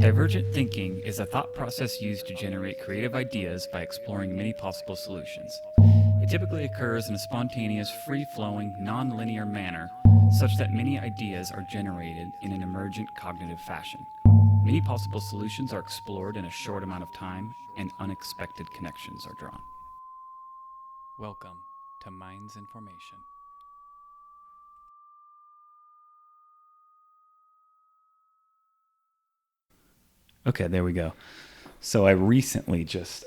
Divergent thinking is a thought process used to generate creative ideas by exploring many possible solutions. It typically occurs in a spontaneous, free-flowing, non-linear manner, such that many ideas are generated in an emergent cognitive fashion. Many possible solutions are explored in a short amount of time, and unexpected connections are drawn. Welcome to Minds in Formation. Okay, there we go. So I recently just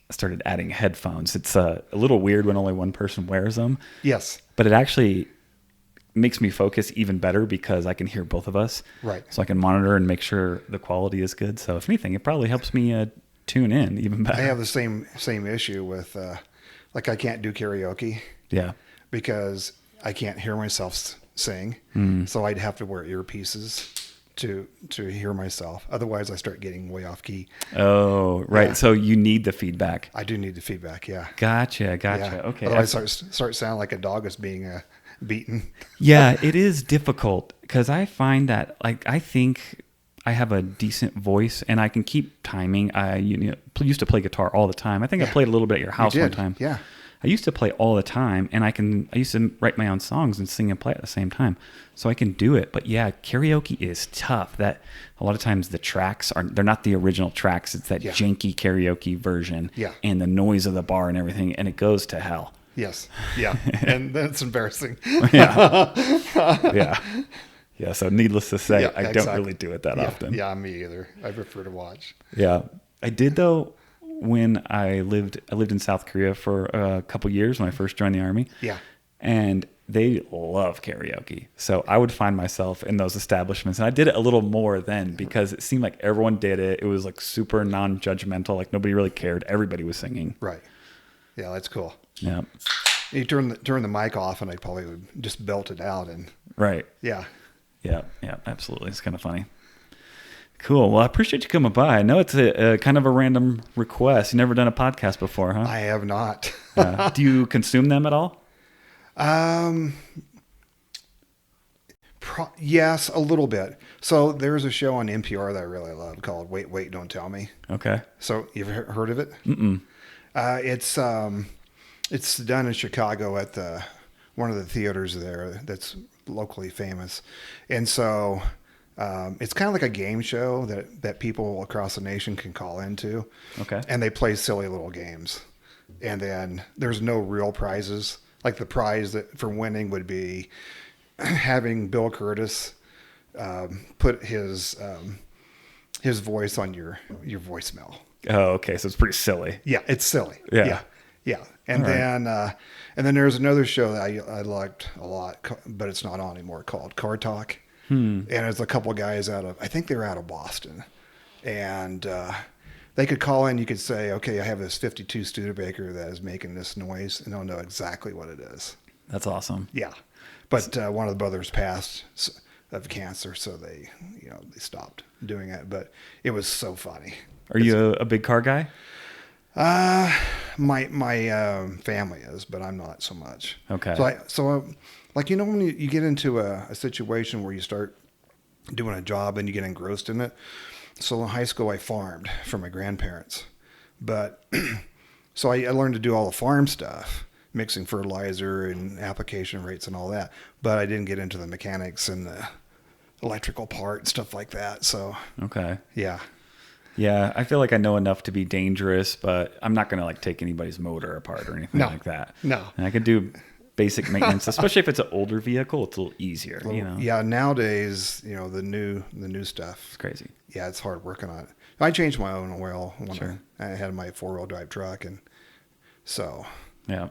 started adding headphones. It's a little weird when only one person wears them. Yes. But it actually makes me focus even better because I can hear both of us. Right. So I can monitor and make sure the quality is good. So if anything, it probably helps me tune in even better. I have the same issue with like I can't do karaoke. Yeah. Because I can't hear myself sing. So I'd have to wear earpieces to hear myself. Otherwise I start getting way off key. Oh, right. Yeah. So you need the feedback. I do need the feedback. Yeah. Gotcha. Yeah. Okay. Otherwise start sounding like a dog is being beaten. Yeah, it is difficult because I find that I think I have a decent voice and I can keep timing. I used to play guitar all the time. I think I played a little bit at your house one time. Yeah. I used to play all the time, and I used to write my own songs and sing and play at the same time, so I can do it. But yeah, karaoke is tough. That a lot of times the tracks they're not the original tracks. It's that janky karaoke version, and the noise of the bar and everything, and it goes to hell. Yes. Yeah. And that's embarrassing. Yeah. So needless to say, I don't really do it that often. Yeah, me either. I prefer to watch. Yeah, I did though. When I lived in South Korea for a couple years when I first joined the Army. Yeah. And they love karaoke. So I would find myself in those establishments. And I did it a little more then because it seemed like everyone did it. It was like super non-judgmental. Like nobody really cared. Everybody was singing. Right. Yeah, that's cool. Yeah. You turn the mic off and I probably would just belt it out. And right. Yeah. Yeah, absolutely. It's kind of funny. Cool. Well, I appreciate you coming by. I know it's a kind of a random request. You've never done a podcast before, huh? I have not. Do you consume them at all? Yes, a little bit. So there's a show on NPR that I really love called Wait, Wait, Don't Tell Me. Okay. So you've heard of it? Mm-mm. It's done in Chicago at one of the theaters there that's locally famous. And so it's kind of like a game show that people across the nation can call into. Okay. And they play silly little games. And then there's no real prizes. Like the prize for winning would be having Bill Curtis put his voice on your voicemail. Oh, okay. So it's pretty silly. Yeah, it's silly. Yeah. And then there's another show that I liked a lot, but it's not on anymore, called Car Talk. And it's a couple of guys I think they were out of Boston. And they could call in, you could say, okay, I have this 52 Studebaker that is making this noise, and they'll know exactly what it is. That's awesome. Yeah. But one of the brothers passed of cancer, so they stopped doing it. But it was so funny. Are you a big car guy? My family is, but I'm not so much. Okay. When you get into a situation where you start doing a job and you get engrossed in it. So in high school, I farmed for my grandparents, but so I learned to do all the farm stuff, mixing fertilizer and application rates and all that. But I didn't get into the mechanics and the electrical part and stuff like that. So okay. Yeah. Yeah, I feel like I know enough to be dangerous, but I'm not going to take anybody's motor apart or anything like that. No. And I can do basic maintenance, especially if it's an older vehicle. It's a little easier, Yeah, nowadays, the new stuff. It's crazy. Yeah, it's hard working on it. I changed my own oil when I had my 4-wheel drive truck, and so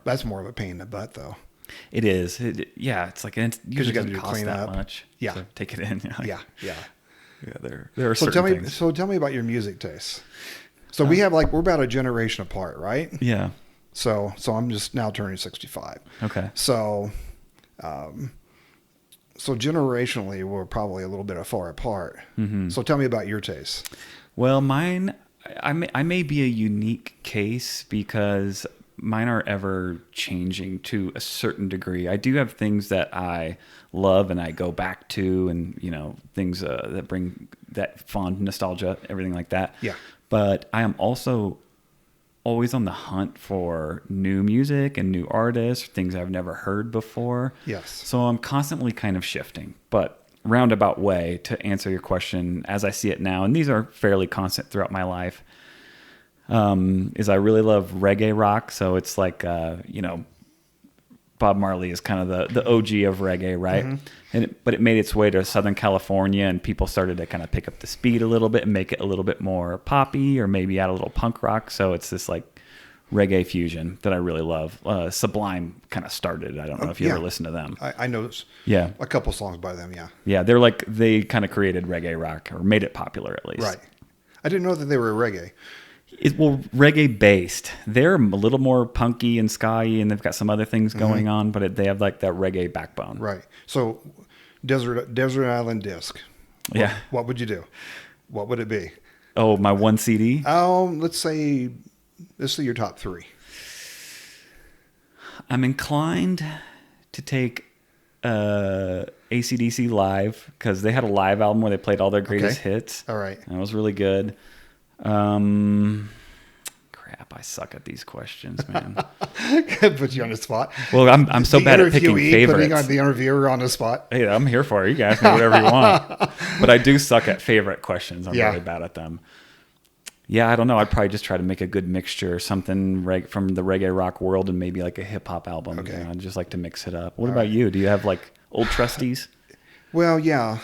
that's more of a pain in the butt, though. It is. It's like it usually you got to doesn't do cost cleanup. that much. Yeah, to take it in. Yeah. There are certain things. So tell me about your music tastes. So we're about a generation apart, right? Yeah. So I'm just now turning 65. Okay. So generationally, we're probably a little bit far apart. Mm-hmm. So tell me about your tastes. Well, mine, I may be a unique case because mine are ever changing to a certain degree. I do have things that I love and I go back to, and things that bring that fond nostalgia, everything like that. Yeah. But I am also always on the hunt for new music and new artists, things I've never heard before. Yes. So I'm constantly kind of shifting, but roundabout way to answer your question as I see it now, and these are fairly constant throughout my life, is I really love reggae rock. So it's like, Bob Marley is kind of the OG of reggae, right? Mm-hmm. But it made its way to Southern California, and people started to kind of pick up the speed a little bit and make it a little bit more poppy, or maybe add a little punk rock. So it's this like reggae fusion that I really love. Sublime kind of started. I don't know if you ever listened to them. I know. Yeah, a couple songs by them. Yeah. Yeah, they kind of created reggae rock, or made it popular at least. Right. I didn't know that they were reggae. Reggae based. They're a little more punky and sky-y, and they've got some other things going on, but they have like that reggae backbone. Right. So, Desert Island Disc. What would you do? What would it be? Oh, my one CD? Let's say your top 3. I'm inclined to take AC/DC Live, because they had a live album where they played all their greatest hits. All right. And it was really good. Crap, I suck at these questions, man. Put you on the spot. Well, I'm so bad at picking favorites. Putting on the interviewer on the spot. Hey, I'm here for it. You can ask me whatever you want. But I do suck at favorite questions. I'm really bad at them. Yeah, I don't know. I'd probably just try to make a good mixture, something from the reggae rock world, and maybe like a hip hop album. Okay. I'd just like to mix it up. What about you? Do you have like old trustees? Well, yeah.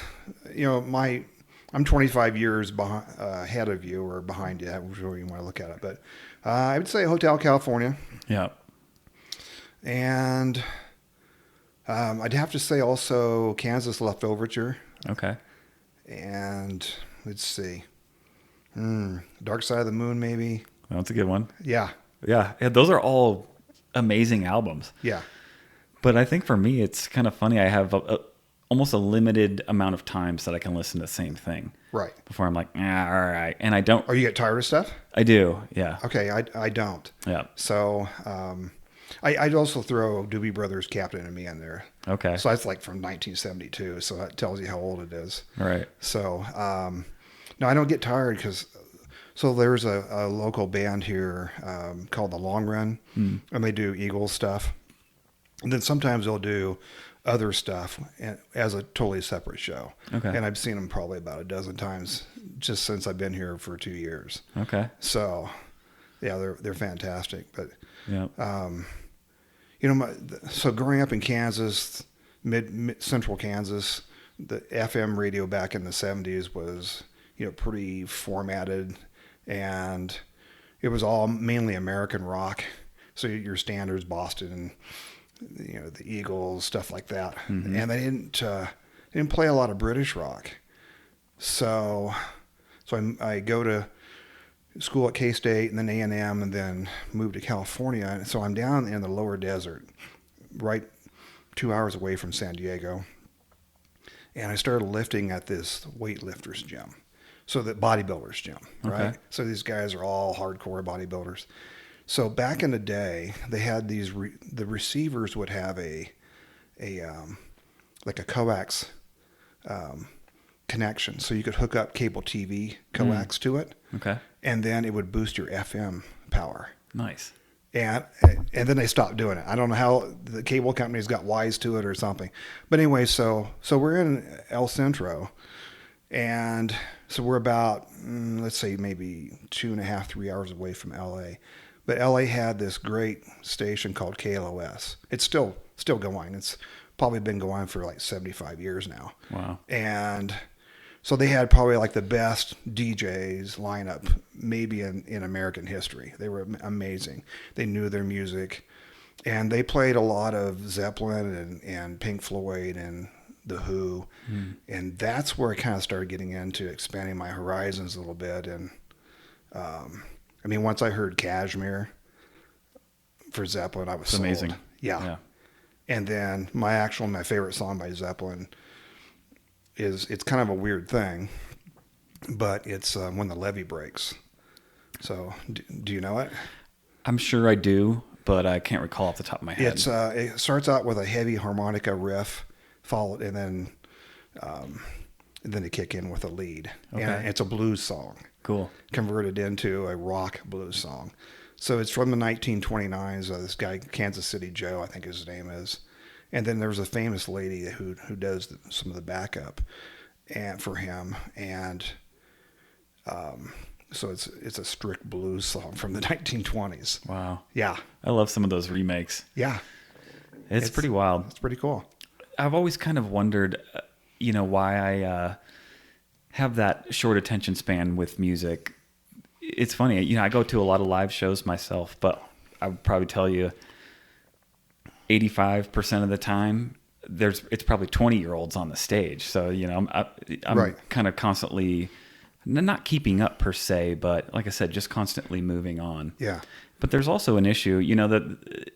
I'm 25 years ahead of you, or behind you, however you want to look at it. But I would say Hotel California. Yeah. And I'd have to say also Kansas Left Overture. Okay. And let's see. Dark Side of the Moon, maybe. That's a good one. Yeah. Yeah. Those are all amazing albums. Yeah. But I think for me, it's kind of funny. I have almost a limited amount of times that I can listen to the same thing. Right. Before I'm like, all right. And I don't. Oh, you get tired of stuff? I do. Yeah. Okay. I don't. Yeah. So I'd also throw Doobie Brothers' Captain and Me in there. Okay. So that's like from 1972. So that tells you how old it is. All right. So, no, I don't get tired because, there's a local band here called The Long Run, and they do Eagles stuff. And then sometimes they'll do other stuff as a totally separate show. Okay. And I've seen them probably about a dozen times just since I've been here for 2 years. Okay. So, yeah, they're fantastic. But, yeah. So growing up in Kansas, mid central Kansas, the FM radio back in the 70s was, pretty formatted, and it was all mainly American rock. So your standards, Boston, the Eagles, stuff like that. Mm-hmm. And they didn't play a lot of British rock. So I go to school at K-State and then A&M, and then moved to California. And so I'm down in the lower desert, right 2 hours away from San Diego. And I started lifting at this weightlifters gym. So the bodybuilders gym, right? Okay. So these guys are all hardcore bodybuilders. So back in the day, they had these, the receivers would have a coax connection. So you could hook up cable TV coax to it. Okay. And then it would boost your FM power. Nice. And then they stopped doing it. I don't know how the cable companies got wise to it or something. But anyway, so we're in El Centro, and so we're about, let's say maybe 2.5, 3 hours away from LA. But LA had this great station called KLOS. It's still going. It's probably been going for like 75 years now. Wow. And so they had probably like the best DJs lineup maybe in American history. They were amazing. They knew their music, and they played a lot of Zeppelin and Pink Floyd and The Who. And that's where I kind of started getting into expanding my horizons a little bit. And once I heard Kashmir for Zeppelin, I was sold. Amazing. Yeah. And then my favorite song by Zeppelin it's kind of a weird thing, but it's When the Levee Breaks. So do you know it? I'm sure I do, but I can't recall off the top of my head. It starts out with a heavy harmonica riff, followed, and then they kick in with a lead. Okay. And it's a blues song. Cool. Converted into a rock blues song. So it's from the 1929s. This guy, Kansas City Joe, I think his name is. And then there's a famous lady who does some of the backup for him. And so it's a strict blues song from the 1920s. Wow. Yeah. I love some of those remakes. Yeah. It's pretty wild. It's pretty cool. I've always kind of wondered, why I have that short attention span with music. It's funny, I go to a lot of live shows myself, but I would probably tell you 85% of the time it's probably 20-year-olds on the stage. So, I'm right. kind of constantly not keeping up per se, but like I said, just constantly moving on. Yeah. But there's also an issue, that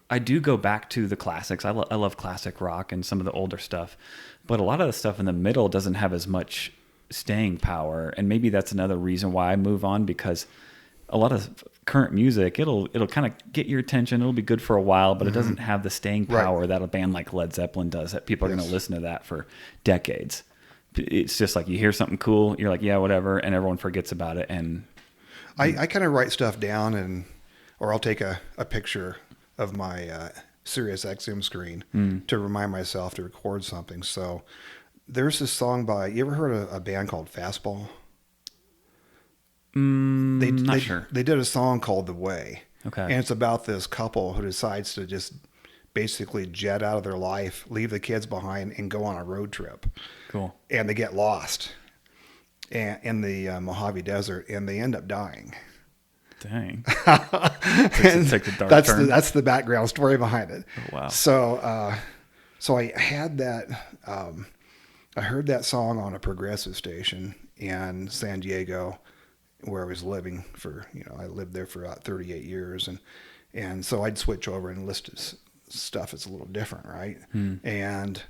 I do go back to the classics. I love classic rock and some of the older stuff, but a lot of the stuff in the middle doesn't have as much staying power. And maybe that's another reason why I move on, because a lot of current music, it'll kind of get your attention. It'll be good for a while, but it doesn't have the staying power that a band like Led Zeppelin does, that people are going to listen to that for decades. It's just like you hear something cool, you're like, yeah, whatever, and everyone forgets about it. And I kind of write stuff down, or I'll take a picture of my Sirius XM screen to remind myself to record something. So there's this song you ever heard of a band called Fastball? Not sure. They did a song called The Way. Okay. And it's about this couple who decides to just basically jet out of their life, leave the kids behind, and go on a road trip. Cool. And they get lost in the Mojave Desert, and they end up dying. Dang. Take the dark turn. That's the background story behind it. Oh, wow. So I had that. I heard that song on a progressive station in San Diego, where I was living I lived there for about 38 years, and so I'd switch over and listen to stuff that's a little different, right? And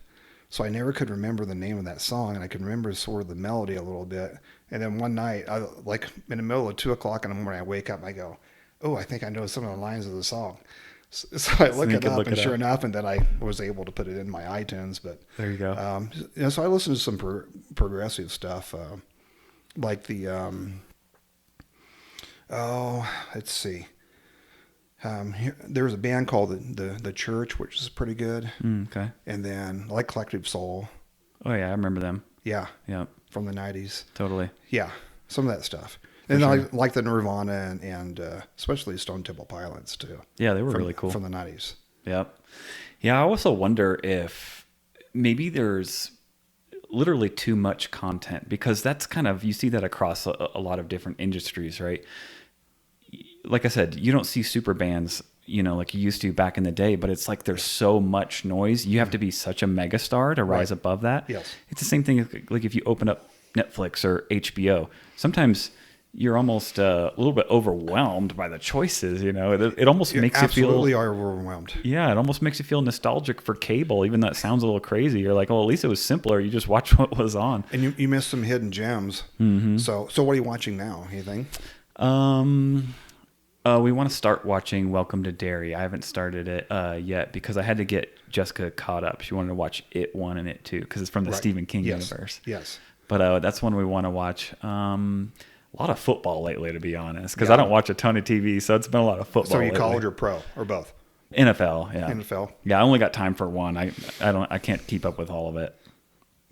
so I never could remember the name of that song, and I could remember sort of the melody a little bit. And then one night, like in the middle of 2:00 in the morning, I wake up and I go, "Oh, I think I know some of the lines of the song." So I look it up, and sure enough, and then I was able to put it in my iTunes. But there you go. So I listened to some progressive stuff, like the let's see. There was a band called the Church, which is pretty good. Okay. And then I like Collective Soul. Oh yeah, I remember them. Yeah. Yeah. From the 90s. Totally. Yeah. Some of that stuff. And I like the Nirvana and especially Stone Temple Pilots too. Yeah, they were really cool. From the 90s. Yep. Yeah, I also wonder if maybe there's literally too much content, because that's you see that across a lot of different industries, right? Like I said, you don't see super bands, like you used to back in the day, but it's like there's so much noise. You have to be such a megastar to rise above that. Yes. It's the same thing like if you open up Netflix or HBO. Sometimes you're almost a little bit overwhelmed by the choices, It almost makes you feel... absolutely are overwhelmed. Yeah, it almost makes you feel nostalgic for cable, even though it sounds a little crazy. You're like, well, at least it was simpler. You just watch what was on. And you missed some hidden gems. Mm-hmm. So what are you watching now? Anything? We want to start watching Welcome to Derry. I haven't started it yet because I had to get Jessica caught up. She wanted to watch It 1 and It 2 because it's from the Stephen King universe. Yes. But that's one we want to watch. A lot of football lately, to be honest, because I don't watch a ton of TV, so it's been a lot of football. So are you lately. College or pro or both? NFL, yeah. NFL. Yeah, I only got time for one. I can't keep up with all of it.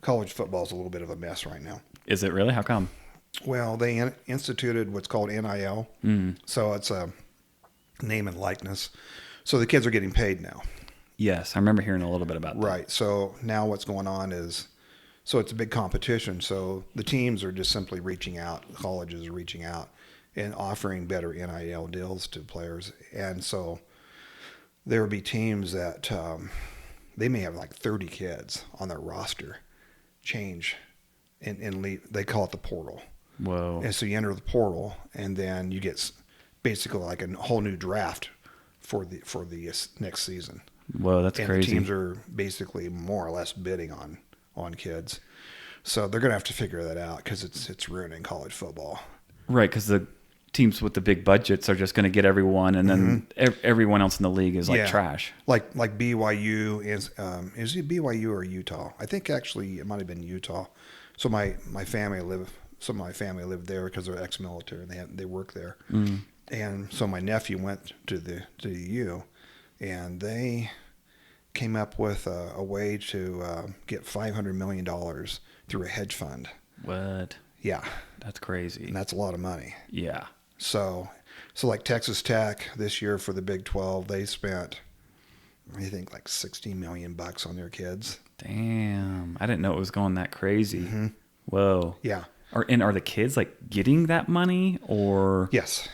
College football is a little bit of a mess right now. Is it really? How come? Well, they instituted what's called NIL. So it's a name and likeness. So the kids are getting paid now. Yes, I remember hearing a little bit about that. Right. So now what's going on is, so it's a big competition. So the teams are just simply reaching out. Colleges are reaching out and offering better NIL deals to players. And so there will be teams that they may have like 30 kids on their roster change and leave. They call it the portal. Whoa. And so you enter the portal, and then you get basically like a whole new draft for the next season. Whoa, that's crazy. And the teams are basically more or less bidding on kids. So they're going to have to figure that out because it's ruining college football. Right, because teams with the big budgets are just going to get everyone, and then everyone else in the league is like trash. Like BYU is it BYU or Utah? I think actually it might have been Utah. So some of my family lived there because they're ex-military and they work there. And so my nephew went to the U, and they came up with a way to get $500 million through a hedge fund. What? Yeah. That's crazy. And that's a lot of money. Yeah. So like Texas Tech this year for the Big 12, they spent, I think, like $60 million on their kids. Damn. I didn't know it was going that crazy. Whoa. Yeah. Are the kids like getting that money or? Yes.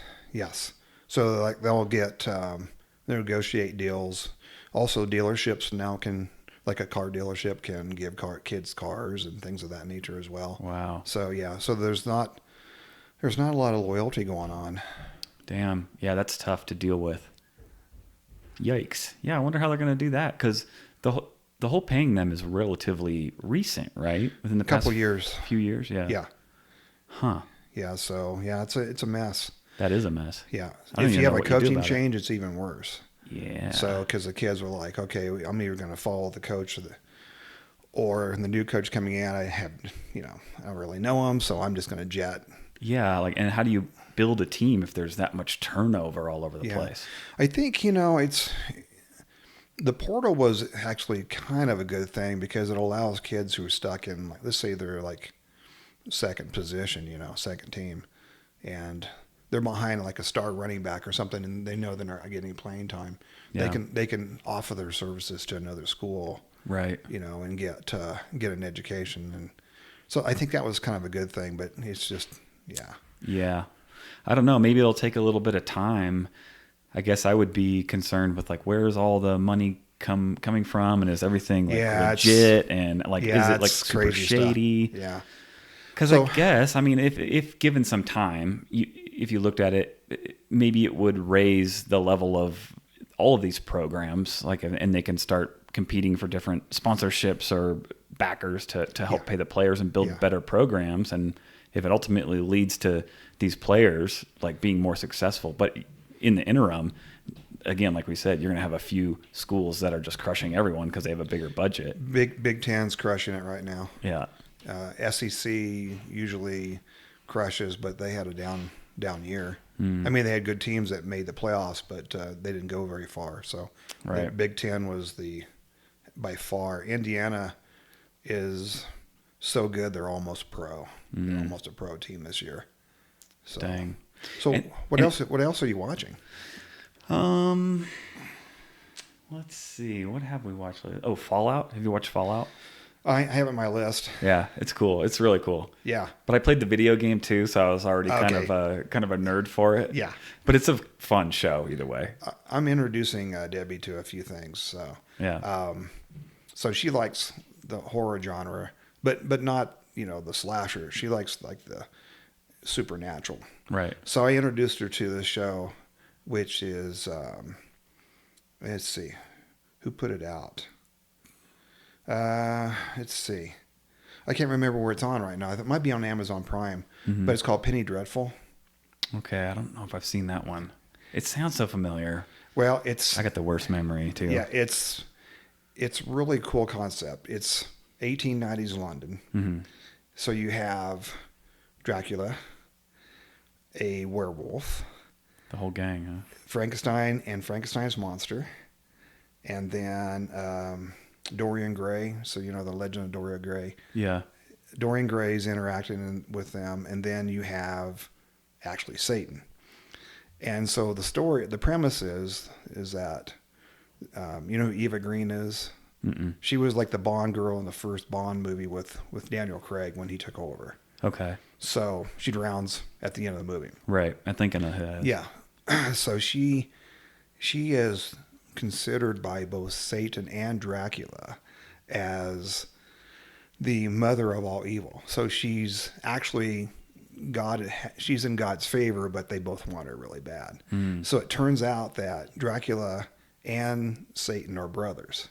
So like they'll get, they negotiate deals. Also dealerships now can, like a car dealership can give kids cars and things of that nature as well. Wow. So yeah, so there's not a lot of loyalty going on. Damn. Yeah, that's tough to deal with. Yikes. Yeah, I wonder how they're going to do that, because the whole paying them is relatively recent, right? Within the couple past years. Few years, yeah. Yeah. Huh. Yeah, so yeah, it's a mess. That is a mess. Yeah. I don't If even you have know a what you do coaching about it. change, it's even worse. Yeah. So, because the kids were like, okay, I'm either going to follow the coach or the new coach coming in, I don't really know him, so I'm just going to jet. Yeah, and how do you build a team if there's that much turnover all over the place? I think, it's the portal was actually kind of a good thing because it allows kids who are stuck in, like, let's say they're like second position, second team, and they're behind like a star running back or something, and they know they're not getting playing time. Yeah. They can offer their services to another school, Right. and get an education. And so I think that was kind of a good thing, but it's just, yeah. Yeah. I don't know. Maybe it'll take a little bit of time. I guess I would be concerned with where's all the money coming from, and is everything legit, and is it super shady? Stuff. Yeah. Because I guess, if given some time, if you looked at it, maybe it would raise the level of all of these programs, and they can start competing for different sponsorships or backers to help pay the players and build better programs. And if it ultimately leads to these players being more successful, but in the interim, again, like we said, you're going to have a few schools that are just crushing everyone because they have a bigger budget. Big Ten's crushing it right now. Yeah. SEC usually crushes, but they had a down year. They had good teams that made the playoffs, but they didn't go very far. So the Big Ten was by far. Indiana is so good, they're almost pro. They're almost a pro team this year. So, Dang. So what else are you watching? Let's see. What have we watched lately? Oh, Fallout. Have you watched Fallout? I have it on my list. Yeah, it's cool. It's really cool. Yeah. But I played the video game too, so I was already kind of a nerd for it. Yeah. But it's a fun show either way. I'm introducing Debbie to a few things. So yeah. So she likes the horror genre, but not the slasher. She likes the supernatural. Right. So I introduced her to this show, which is let's see, who put it out. Let's see. I can't remember where it's on right now. It might be on Amazon Prime, but it's called Penny Dreadful. Okay, I don't know if I've seen that one. It sounds so familiar. Well, I got the worst memory too. Yeah, it's really cool concept. It's 1890s London. Mm-hmm. So you have Dracula, a werewolf, The whole gang, huh? Frankenstein and Frankenstein's monster, and then Dorian Gray. So the Legend of Dorian Gray. Yeah. Dorian Gray's interacting with them, and then you have actually Satan. And so the premise is that who Eva Green is? Mm-mm. She was like the Bond girl in the first Bond movie with Daniel Craig when he took over. Okay. So she drowns at the end of the movie. Right. I'm thinking of her. Yeah. So she is considered by both Satan and Dracula as the mother of all evil. So she's actually she's in God's favor, but they both want her really bad. So it turns out that Dracula and Satan are brothers,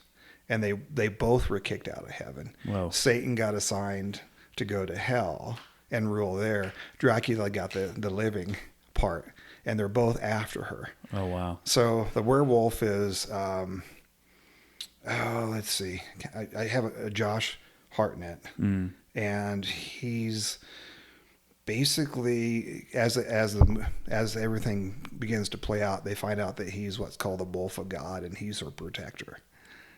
and they both were kicked out of heaven. Whoa. Satan got assigned to go to hell and rule there. Dracula got the living part, and they're both after her. Oh, wow. So the werewolf is, let's see, I have a Josh Hartnett, and he's basically as everything begins to play out, they find out that he's what's called the wolf of God, and he's her protector.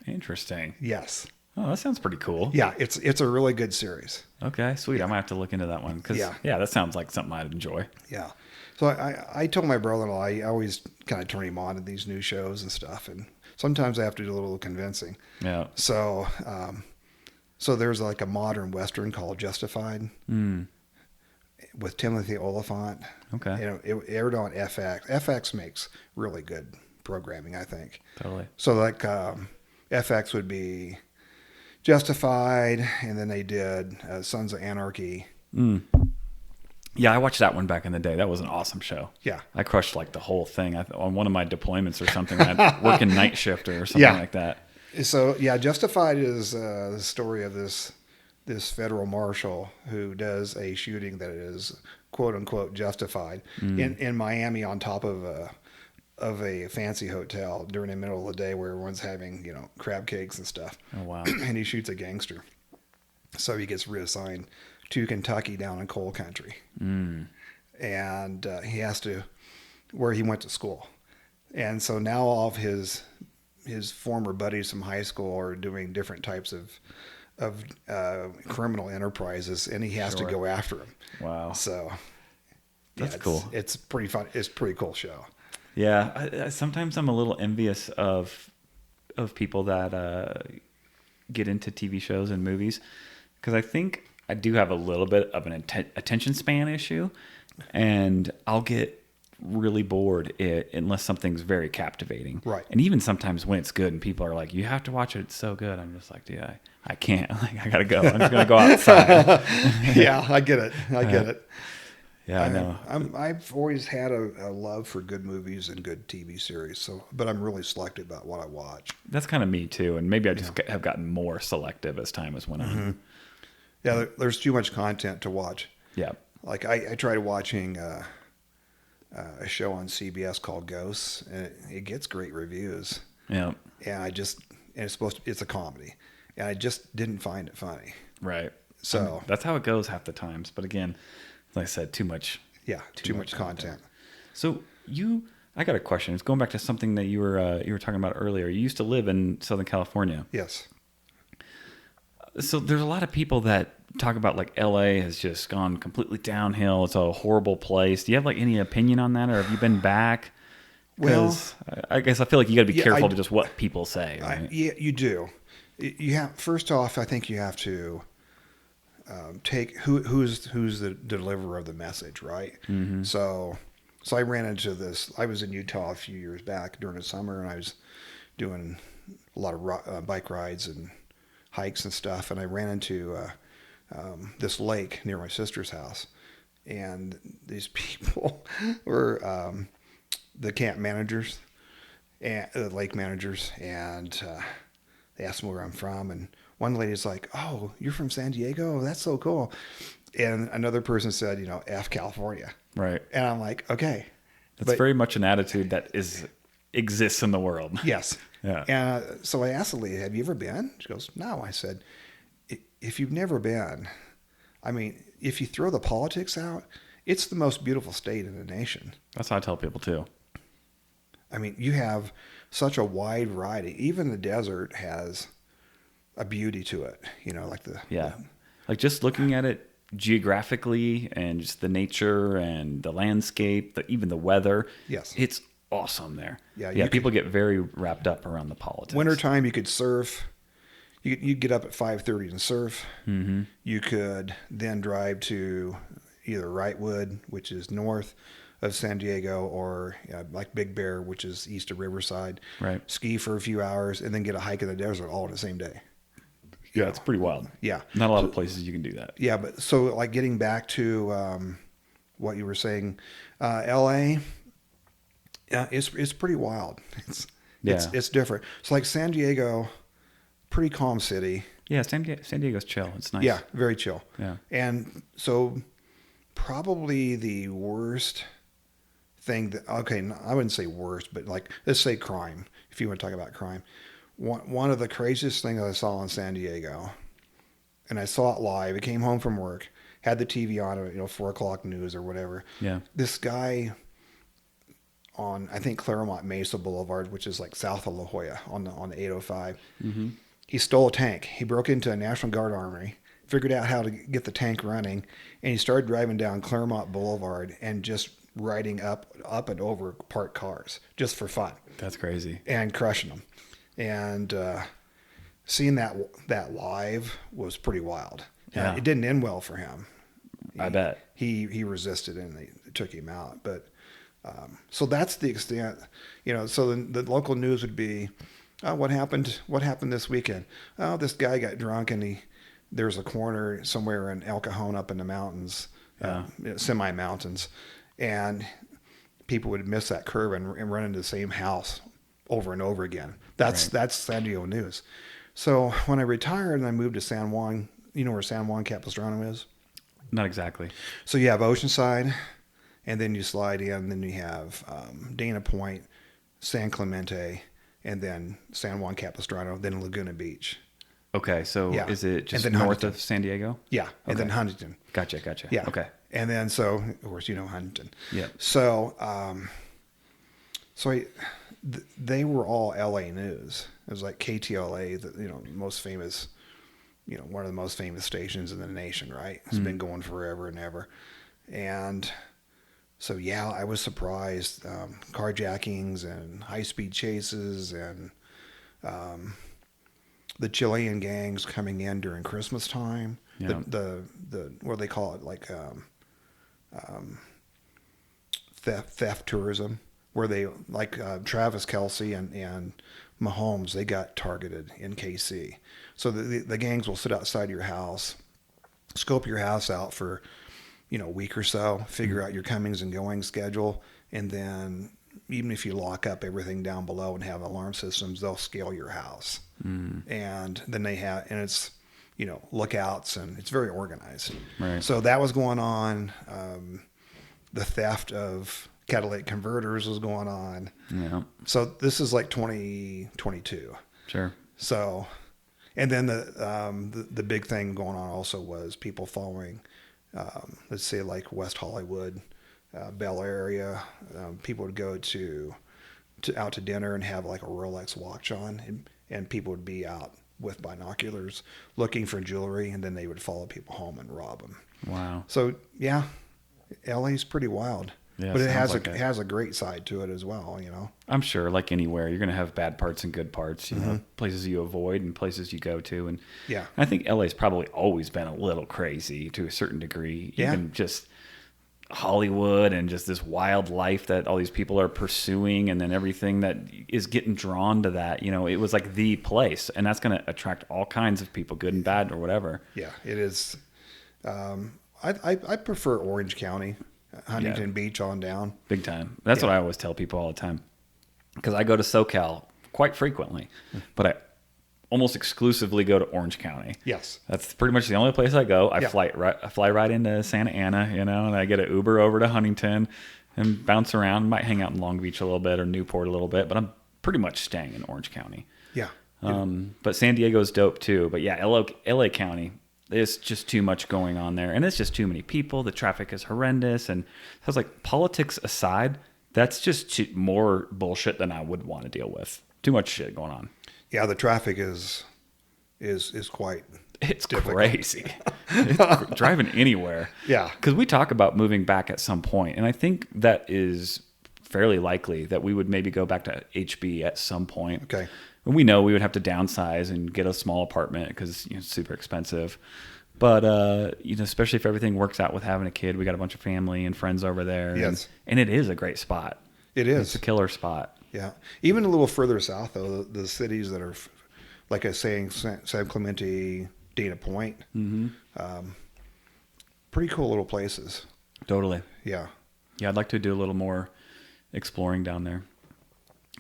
Interesting. Yes. Oh, that sounds pretty cool. Yeah, it's a really good series. Okay, sweet. I might have to look into that one because that sounds like something I'd enjoy. Yeah. So I told my brother-in-law, I always kind of turn him on to these new shows and stuff, and sometimes I have to do a little convincing. Yeah. So so there's like a modern Western called Justified with Timothy Oliphant. Okay. You know, it aired on FX. FX makes really good programming, I think. Totally. So like FX would be Justified, and then they did Sons of Anarchy. Yeah, I watched that one back in the day. That was an awesome show. Yeah. I crushed like the whole thing on one of my deployments or something. I'd work in night shift or something like that. So yeah, Justified is the story of this federal marshal who does a shooting that is quote unquote justified in Miami on top of a fancy hotel during the middle of the day where everyone's having, you know, crab cakes and stuff. Oh, wow. And he shoots a gangster. So he gets reassigned to Kentucky down in coal country. And he has to, where he went to school. And so now all of his former buddies from high school are doing different types of criminal enterprises, and he has to go after them. Wow. So that's cool. It's pretty fun. It's a pretty cool show. Yeah. Sometimes I'm a little envious of people that get into TV shows and movies, because I think I do have a little bit of an attention span issue, and I'll get really bored unless something's very captivating. Right. And even sometimes when it's good and people are like, you have to watch it, it's so good. I'm just like, dude, I can't. Like, I gotta go. I'm just gonna go outside. Yeah, I get it. I get it. Yeah, I know. I've always had a love for good movies and good TV series. But I'm really selective about what I watch. That's kind of me too. And maybe I just have gotten more selective as time has went on. Yeah, there's too much content to watch. Yeah. Like I tried watching a show on CBS called Ghosts, and it gets great reviews. Yeah. And it's a comedy, and I just didn't find it funny. Right. So that's how it goes half the times. But again, like I said, too much. Yeah, too much content. So I got a question. It's going back to something that you were talking about earlier. You used to live in Southern California. Yes. So there's a lot of people that talk about like LA has just gone completely downhill. It's a horrible place. Do you have like any opinion on that, or have you been back? Well, I guess I feel like you got to be careful to just what people say. Right? Yeah, you do. You have, first off, I think you have to take who's the deliverer of the message, right? Mm-hmm. So I ran into this. I was in Utah a few years back during the summer, and I was doing a lot of bike rides and hikes and stuff, and I ran into this lake near my sister's house, and these people were the camp managers and the lake managers, and they asked me where I'm from, and one lady's like, "Oh, you're from San Diego? That's so cool." And another person said, "F California." Right. And I'm like, okay. That's very much an attitude that exists in the world. Yes. Yeah. And so I asked the lady, "Have you ever been?" She goes, "No." I said, "If you've never been, I mean, if you throw the politics out, it's the most beautiful state in the nation." That's how I tell people too. I mean, you have such a wide variety. Even the desert has a beauty to it, like just looking at it geographically and just the nature and the landscape, even the weather. Yes. It's awesome there. Yeah. People get very wrapped up around the politics. Wintertime, you could surf. You'd get up at 5:30 and surf. Mm-hmm. You could then drive to either Wrightwood, which is north of San Diego, or like Big Bear, which is east of Riverside. Right. Ski for a few hours, and then get a hike in the desert all in the same day. Yeah, it's pretty wild. Yeah. Not a lot of places you can do that. Yeah, but so like getting back to what you were saying, LA, it's pretty wild. It's different. It's like San Diego, pretty calm city. Yeah, San Diego's chill. It's nice. Yeah, very chill. Yeah. And so probably the worst thing that, okay, I wouldn't say worst, but like, let's say crime, if you want to talk about crime. One of the craziest things I saw in San Diego, and I saw it live. I came home from work, had the TV on, 4 o'clock news or whatever. Yeah. This guy on, I think, Claremont Mesa Boulevard, which is like south of La Jolla on the 805. Mm-hmm. He stole a tank. He broke into a National Guard armory, figured out how to get the tank running, and he started driving down Claremont Boulevard and just riding up and over parked cars just for fun. That's crazy. And crushing them. And seeing that live was pretty wild. Yeah. It didn't end well for him. I bet. He resisted and they took him out. But so that's the extent, so the local news would be, what happened this weekend? Oh, this guy got drunk and there's a corner somewhere in El Cajon up in the mountains, semi-mountains, and people would miss that curve and run into the same house over and over again. That's San Diego news. So when I retired and I moved to San Juan, you know where San Juan Capistrano is? Not exactly. So you have Oceanside, and then you slide in, and then you have Dana Point, San Clemente, and then San Juan Capistrano, then Laguna Beach. Okay, so is it just north Huntington. of San Diego? Yeah, and then Huntington. Gotcha. Yeah. Okay. And then of course, Huntington. Yeah. So, they were all LA news. It was like KTLA, the most famous, one of the most famous stations in the nation, right? It's been going forever and ever. And so, yeah, I was surprised. Carjackings and high-speed chases and the Chilean gangs coming in during Christmas time. Yeah. The what do they call it? Like theft tourism, where they, like Travis Kelce and Mahomes, they got targeted in KC. So the gangs will sit outside your house, scope your house out for, a week or so, figure out your comings and goings schedule, and then even if you lock up everything down below and have alarm systems, they'll scale your house. And then and it's, lookouts, and it's very organized. Right. So that was going on. The theft of catalytic converters was going on. Yeah. So this is like 2022. Sure. So, and then the big thing going on also was people following, let's say like West Hollywood, Bel Air area. People would go out to dinner and have like a Rolex watch on, and people would be out with binoculars looking for jewelry, and then they would follow people home and rob them. Wow. So yeah, LA's pretty wild. Yeah, but it sounds has a great side to it as well, I'm sure, like anywhere, you're going to have bad parts and good parts, places you avoid and places you go to. And yeah, I think LA's probably always been a little crazy to a certain degree. Yeah. Even just Hollywood and just this wild life that all these people are pursuing, and then everything that is getting drawn to that. It was like the place, and that's going to attract all kinds of people, good and bad or whatever. Yeah, it is. I prefer Orange County, Huntington Beach on down. Big time. That's what I always tell people all the time, because I go to SoCal quite frequently, but I almost exclusively go to Orange County. Yes. That's pretty much the only place I go. I fly right into Santa Ana, and I get an Uber over to Huntington and bounce around. Might hang out in Long Beach a little bit or Newport a little bit, but I'm pretty much staying in Orange County. Yeah. But San Diego's dope too. But yeah, LA County, there's just too much going on there, and it's just too many people. The traffic is horrendous, and I was like, politics aside, that's just more bullshit than I would want to deal with. Too much shit going on. Yeah, the traffic is quite. It's difficult. crazy. It's driving anywhere. Yeah. Because we talk about moving back at some point, and I think that is fairly likely that we would maybe go back to HB at some point. Okay. And we know we would have to downsize and get a small apartment because it's super expensive. But especially if everything works out with having a kid, we got a bunch of family and friends over there. Yes. And it is a great spot. It is. It's a killer spot. Yeah. Even a little further south, though, the cities that are, like I was saying, San Clemente, Dana Point, pretty cool little places. Totally. Yeah. Yeah, I'd like to do a little more exploring down there.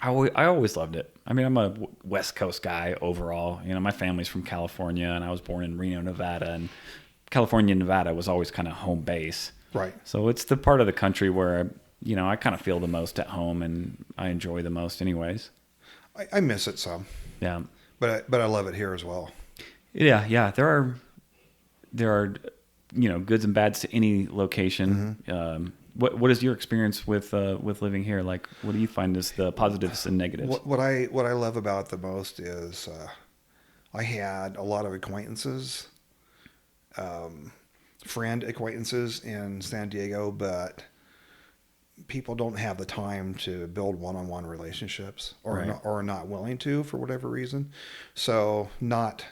I always loved it. I mean, I'm a West Coast guy overall. My family's from California, and I was born in Reno, Nevada, and California and Nevada was always kind of home base. Right. So it's the part of the country where I kind of feel the most at home and I enjoy the most anyways. I miss it some, Yeah. but I love it here as well. Yeah. Yeah. There are, goods and bads to any location. What is your experience with living here? Like, what do you find as the positives and negatives? What I love about it the most is I had a lot of acquaintances, friend acquaintances in San Diego, but people don't have the time to build one-on-one relationships, or Right. or are not willing to for whatever reason. So not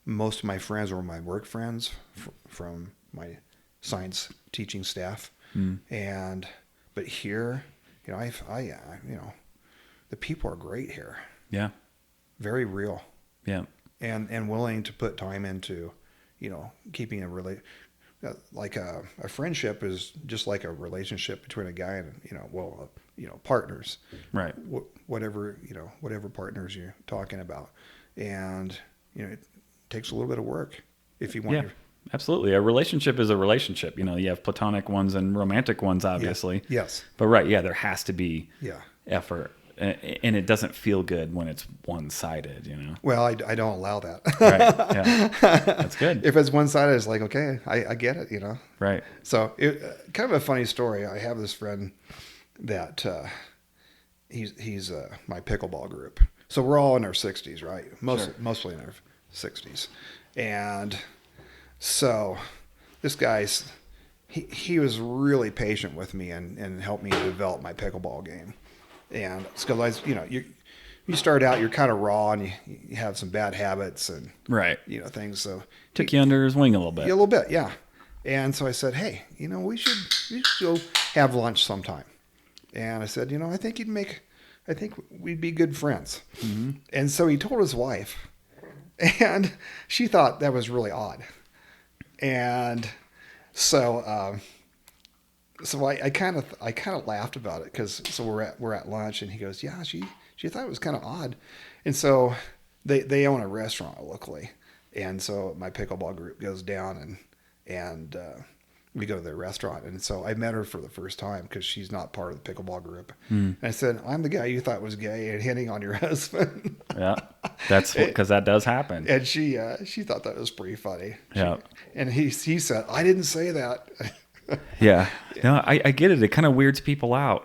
most of my friends were my work friends from my science teaching staff, and but here, the people are great here, Yeah. very real, Yeah. and willing to put time into, keeping a like a friendship is just like a relationship between a guy and partners, Right. whatever partners you're talking about, and it takes a little bit of work if you want Yeah. Absolutely. A relationship is a relationship. You have platonic ones and romantic ones, obviously. Yes. But right. Yeah. There has to be Yeah. effort. And it doesn't feel good when it's one-sided. Well, I don't allow that. Right. Yeah. That's good. If it's one-sided, it's like, okay, I get it, Right. So kind of a funny story. I have this friend that he's my pickleball group. So we're all in our 60s, right? Mostly in our 60s. And so this guy's, he was really patient with me and helped me develop my pickleball game. And because you start out, you're kind of raw and you have some bad habits and Right. things. So Took you under his wing a little bit. yeah, a little bit, yeah. And so I said, hey, we should go have lunch sometime. And I said, I think we'd be good friends. Mm-hmm. And so he told his wife, and she thought that was really odd. And so, I kind of laughed about it because we're at lunch and he goes, yeah, she thought it was kind of odd. And so they own a restaurant locally. And so my pickleball group goes down and we go to their restaurant. And so I met her for the first time because she's not part of the pickleball group. And I said, I'm the guy you thought was gay and hitting on your husband. Yeah. That's because that does happen. And she thought that was pretty funny. Yeah. And he said, I didn't say that. Yeah. No, I get it. It kind of weirds people out.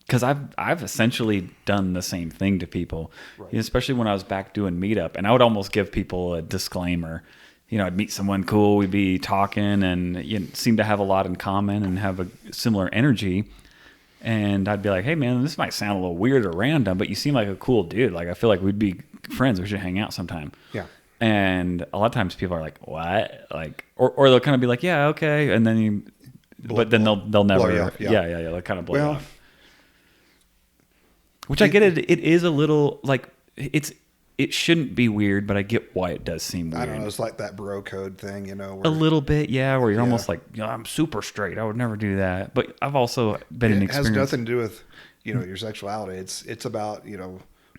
Because I've essentially done the same thing to people, Right. Especially when I was back doing meetup, and I would almost give people a disclaimer. I'd meet someone cool, we'd be talking, and seem to have a lot in common and have a similar energy. And I'd be like, "Hey, man, this might sound a little weird or random, but you seem like a cool dude. Like, I feel like we'd be friends. We should hang out sometime." Yeah. And a lot of times people are like, "What?" Like, or they'll kind of be like, "Yeah, okay," and then but then they'll never, you up, yeah. yeah, they'll kind of blow you Well, up. Which I get it. It is a little like it shouldn't be weird, but I get why it does seem weird. I don't know. It's like that bro code thing, A little bit, yeah, where you're Yeah. almost like, I'm super straight. I would never do that. But I've also been in It has experience. nothing to do with, your sexuality. It's about,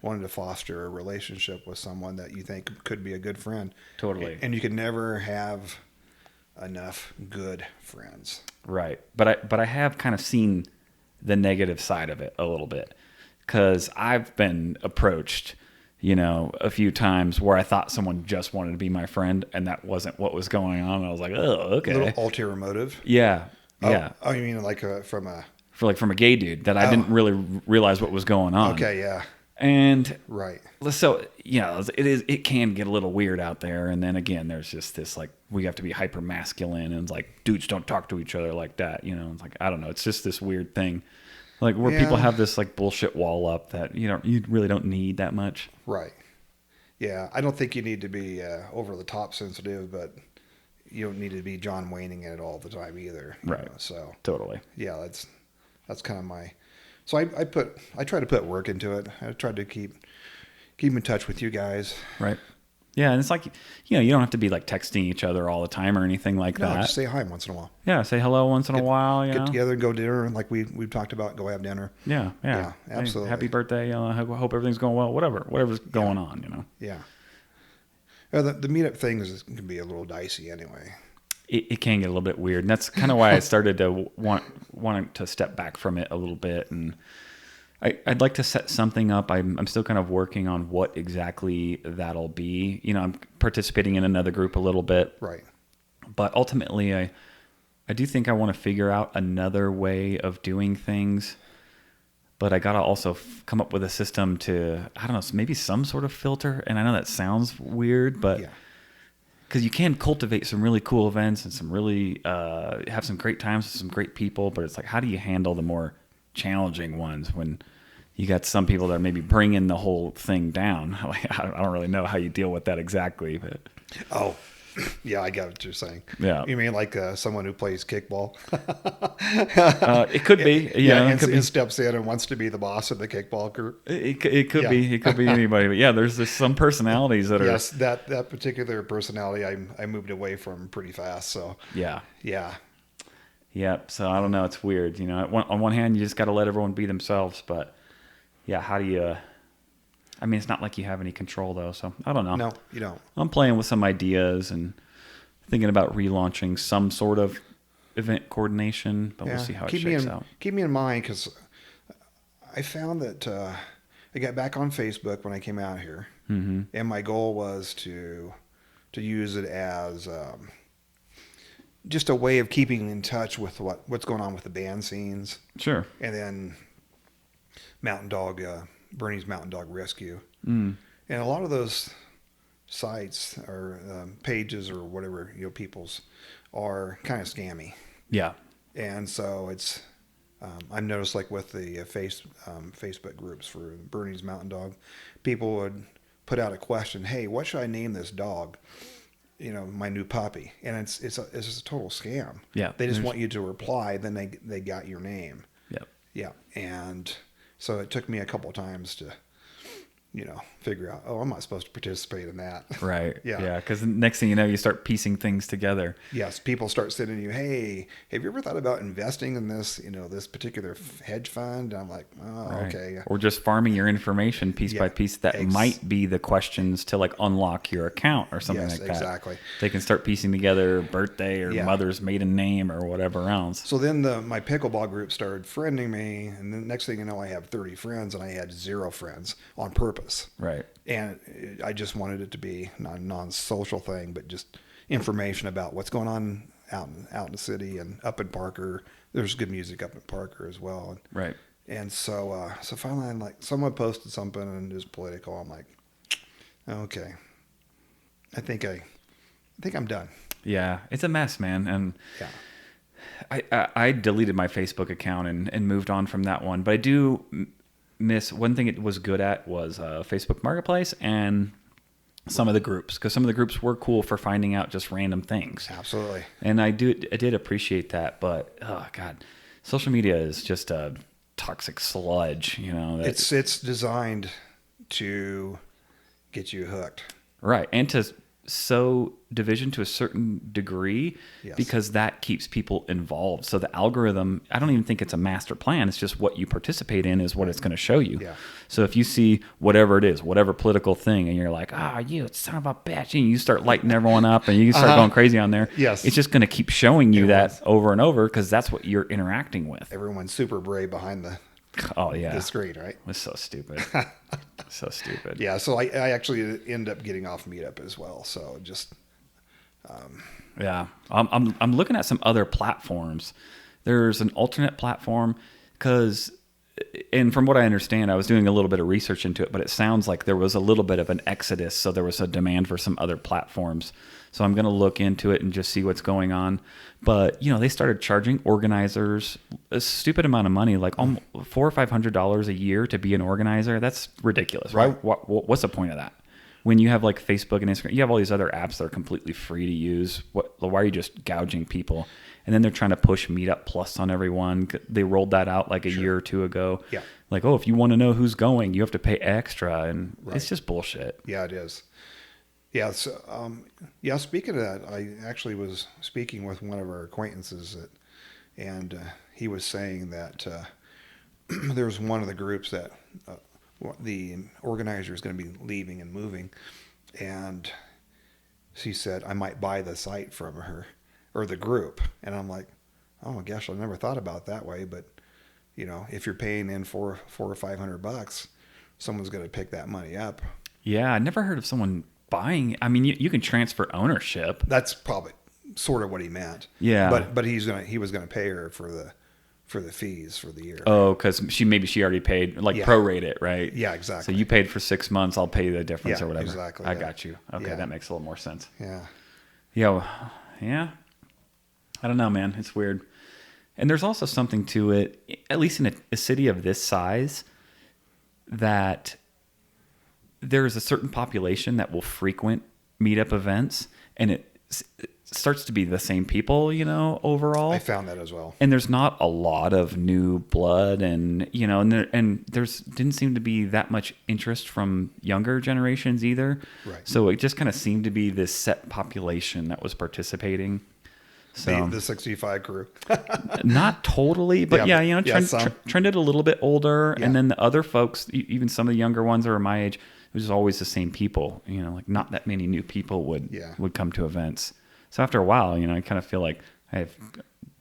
wanting to foster a relationship with someone that you think could be a good friend. Totally. And you can never have enough good friends. Right. But I have kind of seen the negative side of it a little bit, because I've been approached, a few times where I thought someone just wanted to be my friend, and that wasn't what was going on. I was like, oh, okay. A little ulterior motive. Yeah. Yeah. Oh, you mean like from a... From a gay dude that I didn't really realize what was going on. Okay, yeah. And Right. so, it can get a little weird out there. And then again, there's just this, like, we have to be hyper masculine, and it's like, dudes don't talk to each other like that. It's like, I don't know. It's just this weird thing, like, where people have this like bullshit wall up that, you really don't need that much. Right. Yeah. I don't think you need to be over the top sensitive, but you don't need to be John Wayning it all the time either. Right. So Totally. yeah, that's kind of my... So I try to put work into it. I try to keep in touch with you guys. Right. Yeah. And it's like, you don't have to be like texting each other all the time or anything like No, that. just say hi once in a while. Yeah. Say hello once in a while. Get together and go dinner, and like we've talked about, go have dinner. Yeah. Yeah, Hey, absolutely. happy birthday. I hope everything's going well. Whatever's going on, Yeah. The meetup things can be a little dicey anyway. It can get a little bit weird. And that's kind of why I started to want wanting to step back from it a little bit, and I'd like to set something up. I'm still kind of working on what exactly that'll be. I'm participating in another group a little bit, Right. but ultimately I do think I want to figure out another way of doing things. But I got to also come up with a system to, I don't know, maybe some sort of filter. And I know that sounds weird, but because you can cultivate some really cool events and some really have some great times with some great people. But it's like, how do you handle the more challenging ones when you got some people that are maybe bringing the whole thing down? Like, I don't really know how you deal with that exactly. But Yeah, I get what you're saying. Yeah. You mean like someone who plays kickball? It could be. And steps in and wants to be the boss of the kickball group. It could be. It could be anybody. But yeah, there's some personalities that are. Yes, that particular personality I moved away from pretty fast. So Yeah. yeah. Yep. So I don't know. It's weird. On one hand, you just got to let everyone be themselves. But yeah, how do you? I mean, it's not like you have any control though. So I don't know. No, you don't. I'm playing with some ideas and thinking about relaunching some sort of event coordination, but we'll see how it shakes out. Keep me in mind, because I found that I got back on Facebook when I came out here, and my goal was to use it as just a way of keeping in touch with what's going on with the band scenes. Sure. And then Bernie's Mountain Dog Rescue. Mm. And a lot of those sites or pages or whatever, people's are kind of scammy. Yeah. And so it's, I've noticed like with the Facebook groups for Bernie's Mountain Dog, people would put out a question, hey, what should I name this dog? My new puppy. And it's just a total scam. Yeah. They just want you to reply, then they got your name. Yep. Yeah. And so it took me a couple of times to, figure out, I'm not supposed to participate in that. Right. Yeah. Yeah. Because next thing you know, you start piecing things together. Yes. People start sending you, hey, have you ever thought about investing in this, this particular hedge fund? And I'm like, oh, Right. okay. Or just farming your information piece by piece that might be the questions to like unlock your account or something like that. Exactly. They can start piecing together birthday or mother's maiden name or whatever else. So then my pickleball group started friending me. And then next thing you know, I have 30 friends and I had 0 friends on purpose. Right. And I just wanted it to be not a non-social thing, but just information about what's going on out in the city and up in Parker. There's good music up in Parker as well. Right. And so finally, I'm like, someone posted something and it was political. I'm like, okay, I think I'm done. Yeah, it's a mess, man. And yeah, I deleted my Facebook account and moved on from that one. But I do miss one thing it was good at was Facebook Marketplace and some of the groups, because some of the groups were cool for finding out just random things. Absolutely. And I did appreciate that, but oh god, social media is just a toxic sludge, It's designed to get you hooked. Right, and to sow division to a certain degree, because that keeps people involved. So the algorithm, I don't even think it's a master plan. It's just what you participate in is what it's going to show you. Yeah. So if you see whatever it is, whatever political thing, and you're like, you son of a bitch, and you start lighting everyone up and you start going crazy on there, Yes. it's just going to keep showing you that over and over because that's what you're interacting with. Everyone's super brave behind the screen, right? It's so stupid. So stupid. Yeah, so I actually end up getting off Meetup as well. So just I'm looking at some other platforms. There's an alternate platform and from what I understand, I was doing a little bit of research into it, but it sounds like there was a little bit of an exodus, so there was a demand for some other platforms. So I'm going to look into it and just see what's going on. But, they started charging organizers a stupid amount of money, like $400 or $500 a year to be an organizer. That's ridiculous, right? What's the point of that? When you have like Facebook and Instagram, you have all these other apps that are completely free to use. Why are you just gouging people? And then they're trying to push Meetup Plus on everyone. They rolled that out like a year or two ago. Yeah. Like, if you want to know who's going, you have to pay extra. And it's just bullshit. Yeah, it is. Yeah. So, speaking of that, I actually was speaking with one of our acquaintances and he was saying that there's one of the groups that the organizer is going to be leaving and moving. And she said, I might buy the site from her or the group. And I'm like, oh gosh, I never thought about it that way. But if you're paying in four or $500, someone's going to pick that money up. Yeah, I never heard of someone buying. I mean, you can transfer ownership. That's probably sort of what he meant. Yeah. But he was going to pay her for the fees for the year. Oh, because she already paid, like prorate it, right? Yeah, exactly. So you paid for 6 months, I'll pay the difference or whatever. Exactly. I got you. Okay, Yeah. that makes a little more sense. Yeah. Yeah. I don't know, man. It's weird. And there's also something to it, at least in a city of this size, that there is a certain population that will frequent meetup events, and it starts to be the same people, overall. I found that as well. And there's not a lot of new blood, and there's didn't seem to be that much interest from younger generations either. Right. So it just kind of seemed to be this set population that was participating. So The 65 crew. not totally, but trended a little bit older. Yeah. And then the other folks, even some of the younger ones that were my age, it was always the same people. Like not that many new people would come to events. So after a while, I kind of feel like I've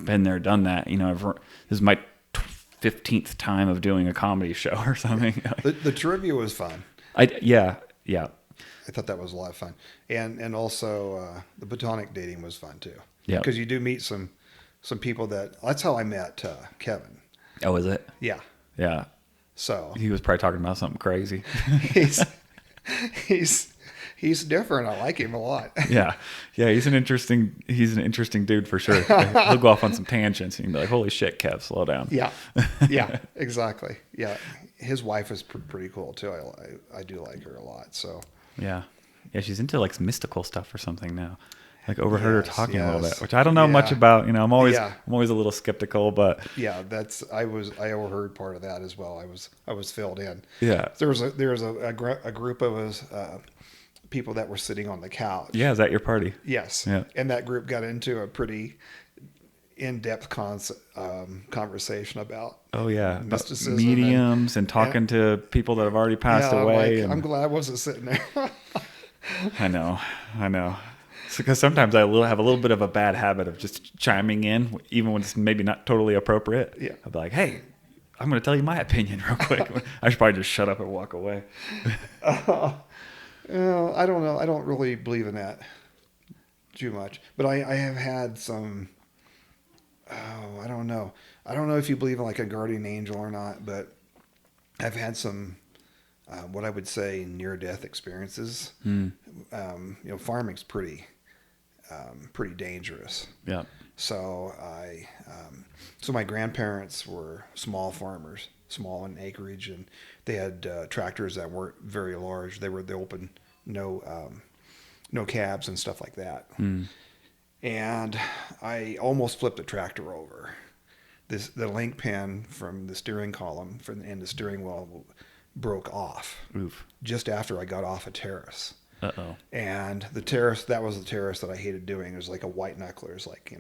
been there, done that. This is my 15th time of doing a comedy show or something. The trivia was fun. Yeah. I thought that was a lot of fun. And also the platonic dating was fun too. Yeah. Because you do meet some people that's how I met Kevin. Oh, is it? Yeah. Yeah. So he was probably talking about something crazy. he's different. I like him a lot. Yeah. He's an interesting dude for sure. He'll go off on some tangents and you'll be like, "Holy shit, Kev, slow down." Yeah, exactly. Yeah, his wife is pretty cool too. I do like her a lot. So yeah, she's into like mystical stuff or something now. Like overheard her talking a little bit, which I don't know Yeah. much about. I'm always a little skeptical, but yeah, I overheard part of that as well. I was filled in. Yeah. There was a group of us people that were sitting on the couch. Yeah, is that your party? Yes. Yeah. And that group got into a pretty in-depth conversation about mysticism mediums and talking to people that have already passed away. I'm glad I wasn't sitting there. I know. Because sometimes I have a little bit of a bad habit of just chiming in, even when it's maybe not totally appropriate. Yeah. I'll be like, "Hey, I'm going to tell you my opinion real quick." I should probably just shut up and walk away. I don't know. I don't really believe in that too much. But I have had some, I don't know. I don't know if you believe in like a guardian angel or not, but I've had some, what I would say near-death experiences. Farming's pretty dangerous. Yeah. So so my grandparents were small farmers, small in acreage, and they had tractors that weren't very large. They open no cabs and stuff like that. And I almost flipped a tractor over. The link pin from the steering column and the steering wheel broke off. Oof. Just after I got off a terrace. Uh-oh. And the terrace that I hated doing. It was like a white knuckler. It's like,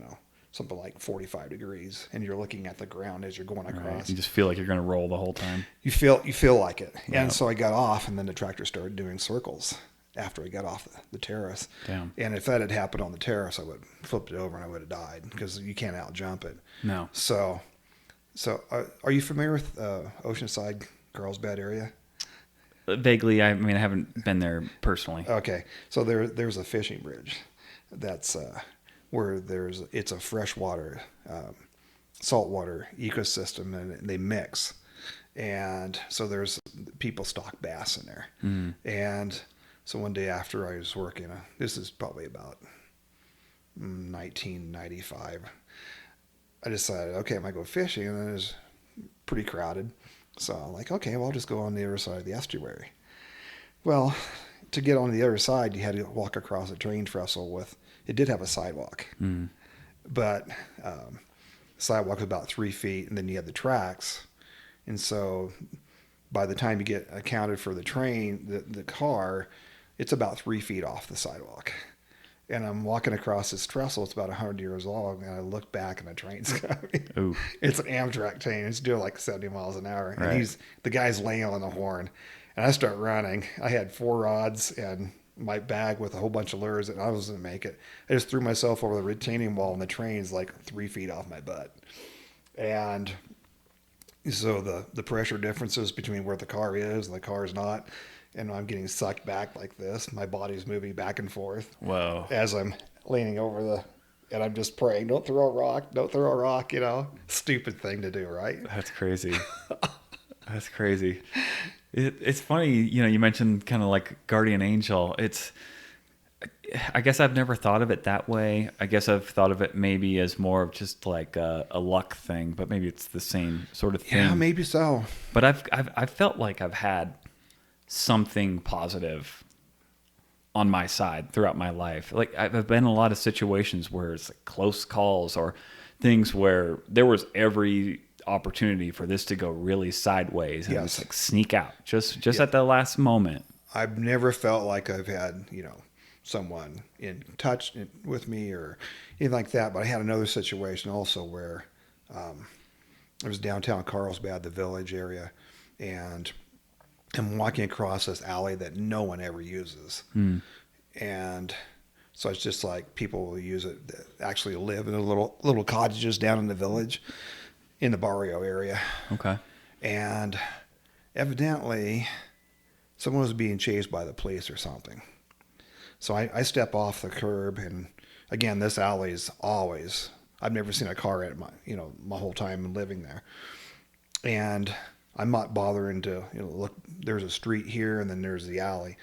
something like 45 degrees, and you're looking at the ground as you're going across. Right. You just feel like you're going to roll the whole time. You feel like it. Yeah. And so I got off, and then the tractor started doing circles after I got off the terrace. Damn. And if that had happened on the terrace, I would have flipped it over and I would have died because you can't out jump it. No. So are you familiar with Oceanside, Carlsbad area? Vaguely. I mean, I haven't been there personally. Okay. So there's a fishing bridge that's where it's a freshwater, saltwater ecosystem, and they mix. And so there's people stock bass in there. Mm. And so one day after I was working, this is probably about 1995, I decided, okay, I'm going to go fishing. And then it was pretty crowded. So I'm like, okay, well, I'll just go on the other side of the estuary. Well, to get on the other side, you had to walk across a train trestle it did have a sidewalk. Mm. But the sidewalk was about 3 feet, and then you had the tracks. And so by the time you get accounted for the train, the car, it's about 3 feet off the sidewalk. And I'm walking across this trestle. It's about 100 years long. And I look back and the train's coming. Ooh. It's an Amtrak train. It's doing like 70 miles an hour. Right. And the guy's laying on the horn. And I start running. I had 4 rods and my bag with a whole bunch of lures, and I was going to make it. I just threw myself over the retaining wall, and the train's like 3 feet off my butt. And so the pressure differences between where the car is and the car is not, and I'm getting sucked back like this. My body's moving back and forth. Whoa. As I'm leaning over and I'm just praying, don't throw a rock, don't throw a rock, Stupid thing to do, right? That's crazy. That's crazy. It's funny, you mentioned kind of like guardian angel. I guess I've never thought of it that way. I guess I've thought of it maybe as more of just like a luck thing, but maybe it's the same sort of thing. Yeah, maybe so. But I've felt like I've had something positive on my side throughout my life. Like I've been in a lot of situations where it's like close calls or things where there was every opportunity for this to go really sideways and just like sneak out just at the last moment. I've never felt like I've had, someone in touch with me or anything like that. But I had another situation also where I was downtown Carlsbad, the village area, and I'm walking across this alley that no one ever uses. And so it's just like people will use it that actually live in the little cottages down in the village in the barrio area. Okay. And evidently someone was being chased by the police or something. So I step off the curb, and again, this alley is always, I've never seen a car in it my whole time living there. And I'm not bothering to, look, there's a street here and then there's the alley.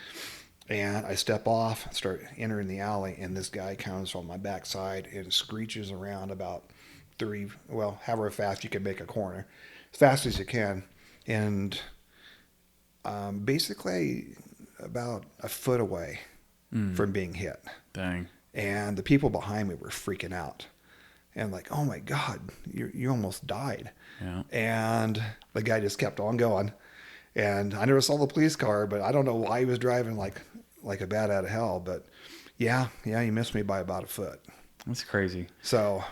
And I step off, start entering the alley, and this guy comes from my backside and screeches around about however fast you can make a corner, as fast as you can. And basically about a foot away from being hit. Dang. And the people behind me were freaking out. And like, oh my God, you almost died. Yeah. And the guy just kept on going. And I never saw the police car, but I don't know why he was driving like a bat out of hell. But yeah, he missed me by about a foot. That's crazy. So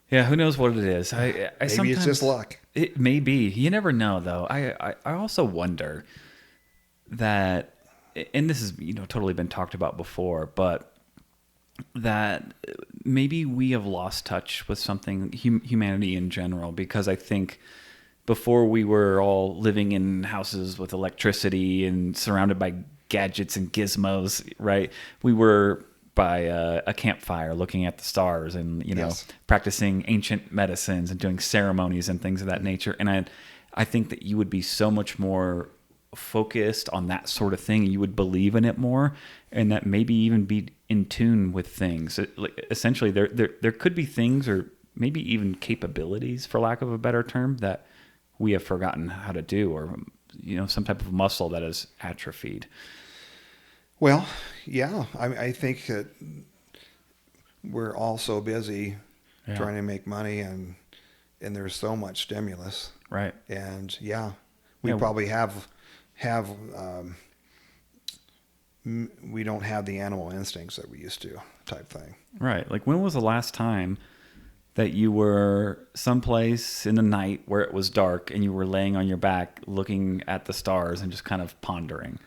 yeah, who knows what it is? I maybe it's just luck. It may be. You never know, though. I also wonder that, and this has totally been talked about before, but that maybe we have lost touch with something, humanity in general, because I think before we were all living in houses with electricity and surrounded by gadgets and gizmos, right? We were by a campfire looking at the stars and, practicing ancient medicines and doing ceremonies and things of that nature. And I think that you would be so much more focused on that sort of thing. You would believe in it more, and that maybe even be in tune with things. Essentially, there could be things, or maybe even capabilities, for lack of a better term, that we have forgotten how to do, or some type of muscle that is atrophied. Well, yeah, I think that we're all so busy trying to make money, and there's so much stimulus, right? And we probably have we don't have the animal instincts that we used to, type thing. Right. Like, when was the last time that you were someplace in the night where it was dark and you were laying on your back looking at the stars and just kind of pondering?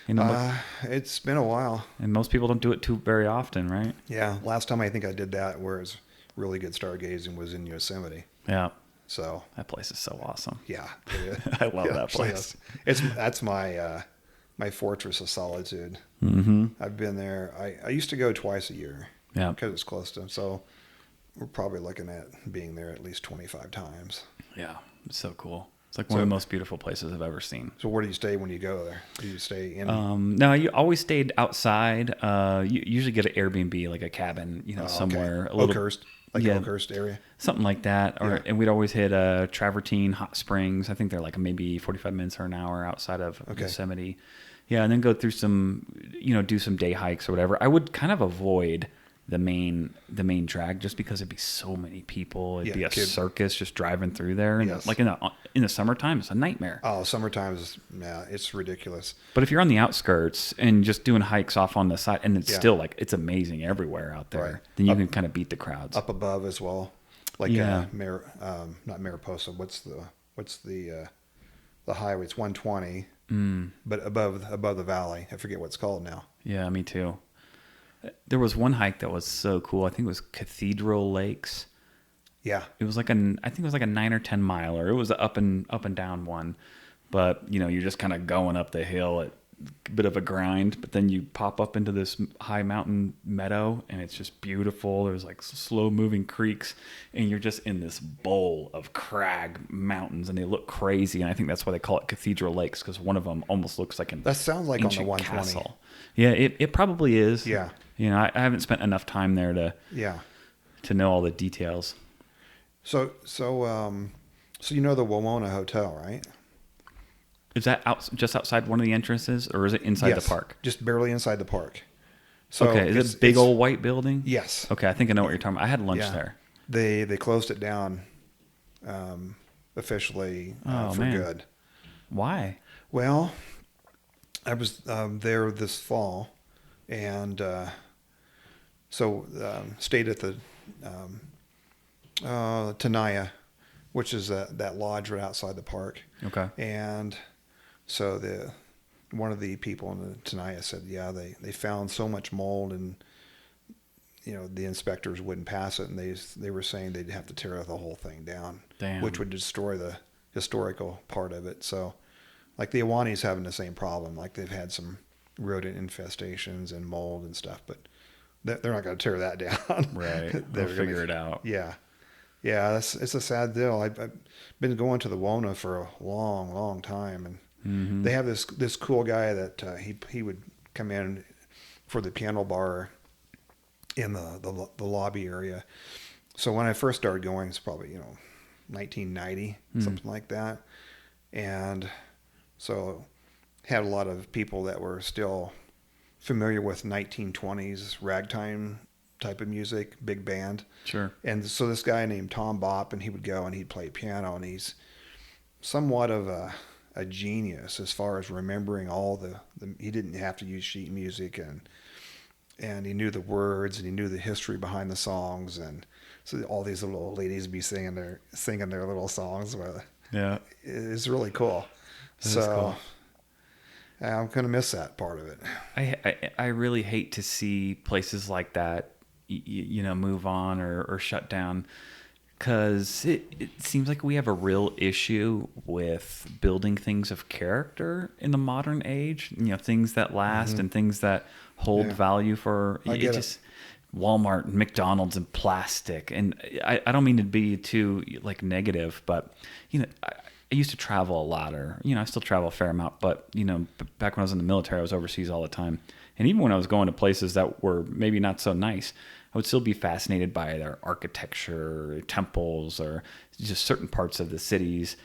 It's been a while. And most people don't do it too very often, right? Yeah. Last time I think I did that, where it's really good stargazing, was in Yosemite. Yeah. So that place is so awesome. Yeah, it is. I love that place. That's my my fortress of solitude. Mm-hmm. I've been there. I used to go twice a year. Yeah, because it's close to. So we're probably looking at being there at least 25 times. Yeah, it's so cool. It's like one of the most beautiful places I've ever seen. So where do you stay when you go there? Do you stay in? No, you always stayed outside. You usually get an Airbnb, like a cabin, somewhere. Okay. Oakhurst. Oakhurst area. Something like that. And we'd always hit Travertine Hot Springs. I think they're like maybe 45 minutes or an hour outside of Yosemite. Yeah, and then go through some, do some day hikes or whatever. I would kind of avoid the main drag, just because it'd be so many people. It'd be a circus just driving through there. And like in the summertime, it's a nightmare. Oh, summertime is, it's ridiculous. But if you're on the outskirts and just doing hikes off on the side, and it's still like, it's amazing everywhere out there, right, then you can kind of beat the crowds. Up above as well. Like, not Mariposa. What's the highway? It's 120. But above the valley. I forget what it's called now. Yeah, me too. There was one hike that was so cool. I think it was Cathedral Lakes. Yeah. It was like I think it was like a 9 or 10 miler. It was an up and down one, but you're just kind of going up the hill at a bit of a grind. But then you pop up into this high mountain meadow, and it's just beautiful. There's like slow moving creeks, and you're just in this bowl of crag mountains, and they look crazy. And I think that's why they call it Cathedral Lakes, because one of them almost looks like an That sounds like on the ancient 120. castle. Yeah, it probably is. Yeah. I haven't spent enough time there Yeah. to know all the details. So you know the Wawona Hotel, right? Is that just outside one of the entrances, or is it inside Yes, the park? just barely inside the park. So Okay, is it a big old white building? Yes. Okay, I think I know what you're talking about. I had lunch there. They closed it down officially for man. good. Why? Well, I was there this fall, and stayed at the Tenaya, which is that lodge right outside the park. Okay. And so one of the people in the Tenaya said, yeah, they found so much mold, and the inspectors wouldn't pass it, and they were saying they'd have to tear the whole thing down. Damn. Which would destroy the historical part of it. So, like, the Awani's having the same problem. Like, they've had some rodent infestations and mold and stuff, but they're not going to tear that down. Right. They'll figure it out. Yeah. Yeah, it's a sad deal. I've been going to the Wona for a long, long time, and they have this cool guy that he would come in for the piano bar in the lobby area. So when I first started going, it's probably 1990, something like that, and so had a lot of people that were still familiar with 1920s ragtime type of music, big band. Sure. And so this guy named Tom Bopp, and he would go and he'd play piano, and he's somewhat of a genius as far as remembering all the he didn't have to use sheet music, and he knew the words, and he knew the history behind the songs, and so all these little old ladies would be singing their little songs. Yeah. It's really cool. That is cool. I'm going to miss that part of it. I really hate to see places like that move on or shut down, because it seems like we have a real issue with building things of character in the modern age. Things that last and things that hold value for it. Walmart and McDonald's and plastic. And I don't mean to be too negative, but I used to travel a lot, or I still travel a fair amount, but back when I was in the military, I was overseas all the time. And even when I was going to places that were maybe not so nice, I would still be fascinated by their architecture, temples, or just certain parts of the cities.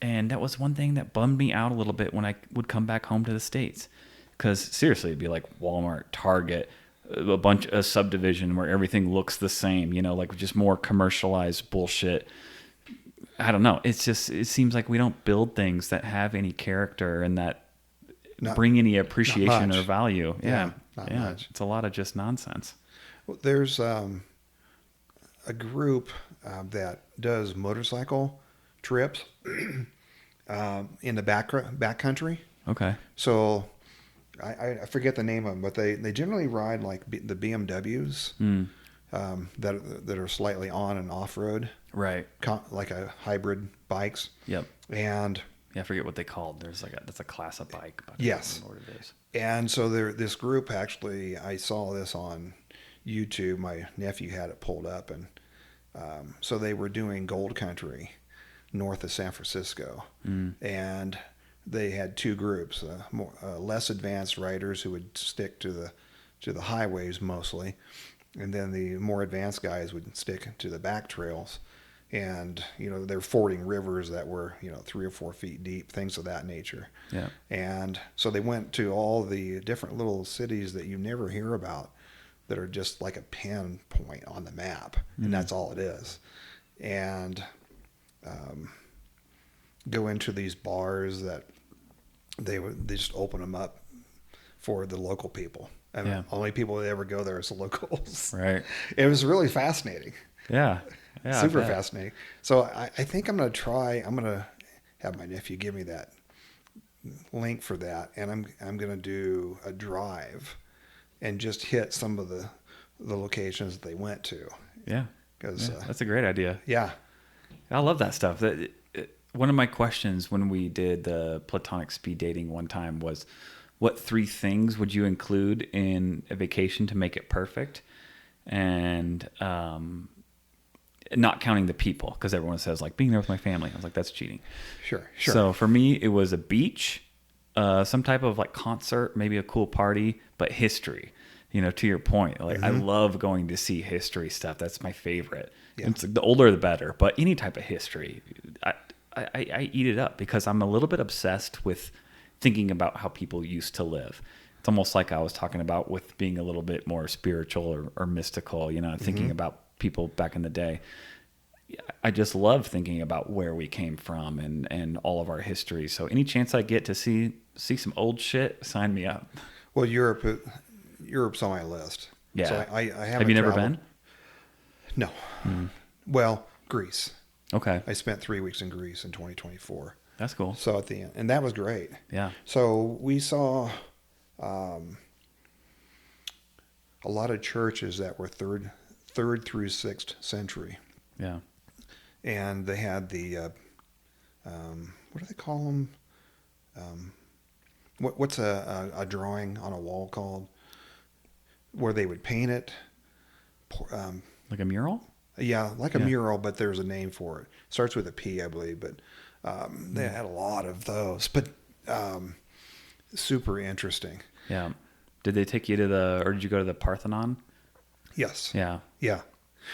And that was one thing that bummed me out a little bit when I would come back home to the States. Because seriously, it'd be like Walmart, Target, a subdivision where everything looks the same, like just more commercialized bullshit. I don't know. It seems like we don't build things that have any character and that bring any appreciation or value. Yeah. Not much. It's a lot of just nonsense. Well, there's a group that does motorcycle trips in the back country. Okay. So I forget the name of them, but they generally ride like the BMWs that are slightly on and off road. Right. Like a hybrid bikes. Yep. And I forget what they called. That's a class of bike, but yes. I don't know what it is. And so this group, actually, I saw this on YouTube. My nephew had it pulled up, and so they were doing Gold Country north of San Francisco, and they had two groups: more less advanced riders who would stick to the highways mostly, and then the more advanced guys would stick to the back trails. And they're fording rivers that were 3 or 4 feet deep, things of that nature. Yeah. And so they went to all the different little cities that you never hear about, that are just like a pinpoint on the map, and that's all it is. And go into these bars that they just open them up for the local people. And only people that ever go there is the locals. Right. It was really fascinating. Yeah. Super fascinating. So I think I'm going to have my nephew give me that link for that, and I'm going to do a drive and just hit some of the locations that they went to. Yeah. Because That's a great idea. yeah. I love that stuff. One of my questions when we did the platonic speed dating one time was, what 3 things would you include in a vacation to make it perfect? And not counting the people, because everyone says like being there with my family. I was like, that's cheating. Sure. So for me, it was a beach, some type of like concert, maybe a cool party, but history. To your point, like I love going to see history stuff. That's my favorite. Yeah. It's the older the better, but any type of history, I eat it up because I'm a little bit obsessed with thinking about how people used to live. It's almost like I was talking about with being a little bit more spiritual or mystical, thinking about people back in the day. I just love thinking about where we came from and all of our history. So any chance I get to see some old shit, sign me up. Well, Europe's on my list. Yeah. So I haven't. Have you never traveled. been? No. Well, Greece. Okay. I spent 3 weeks in Greece in 2024. That's cool. So at the end, and that was great. Yeah. So we saw a lot of churches that were third through 6th century. Yeah. And they had the what do they call them? What's a drawing on a wall called? Where they would paint it. Like a mural? Yeah, like a mural, but there's a name for it. Starts with a P, I believe, but they had a lot of those. But super interesting. Yeah. Did they take you to or did you go to the Parthenon? Yes. Yeah. Yeah.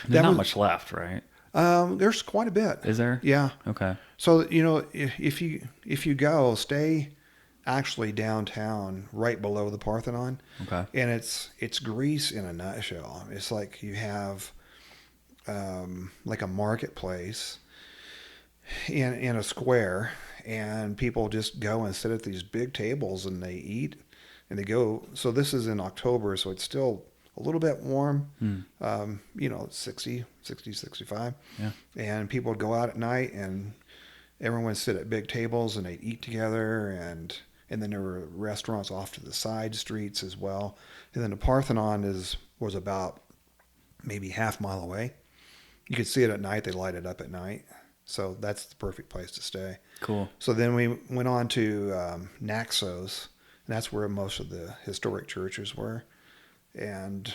There's not much left, right? There's quite a bit. Is there? Yeah. Okay. So if you go, stay actually downtown, right below the Parthenon. Okay. And it's Greece in a nutshell. It's like you have like a marketplace in a square, and people just go and sit at these big tables and they eat and they go. So this is in October, so it's still a little bit warm, 60, 65. Yeah. And people would go out at night and everyone would sit at big tables and they'd eat together, and then there were restaurants off to the side streets as well. And then the Parthenon was about maybe half mile away. You could see it at night. They light it up at night. So that's the perfect place to stay. Cool. So then we went on to Naxos, and that's where most of the historic churches were. And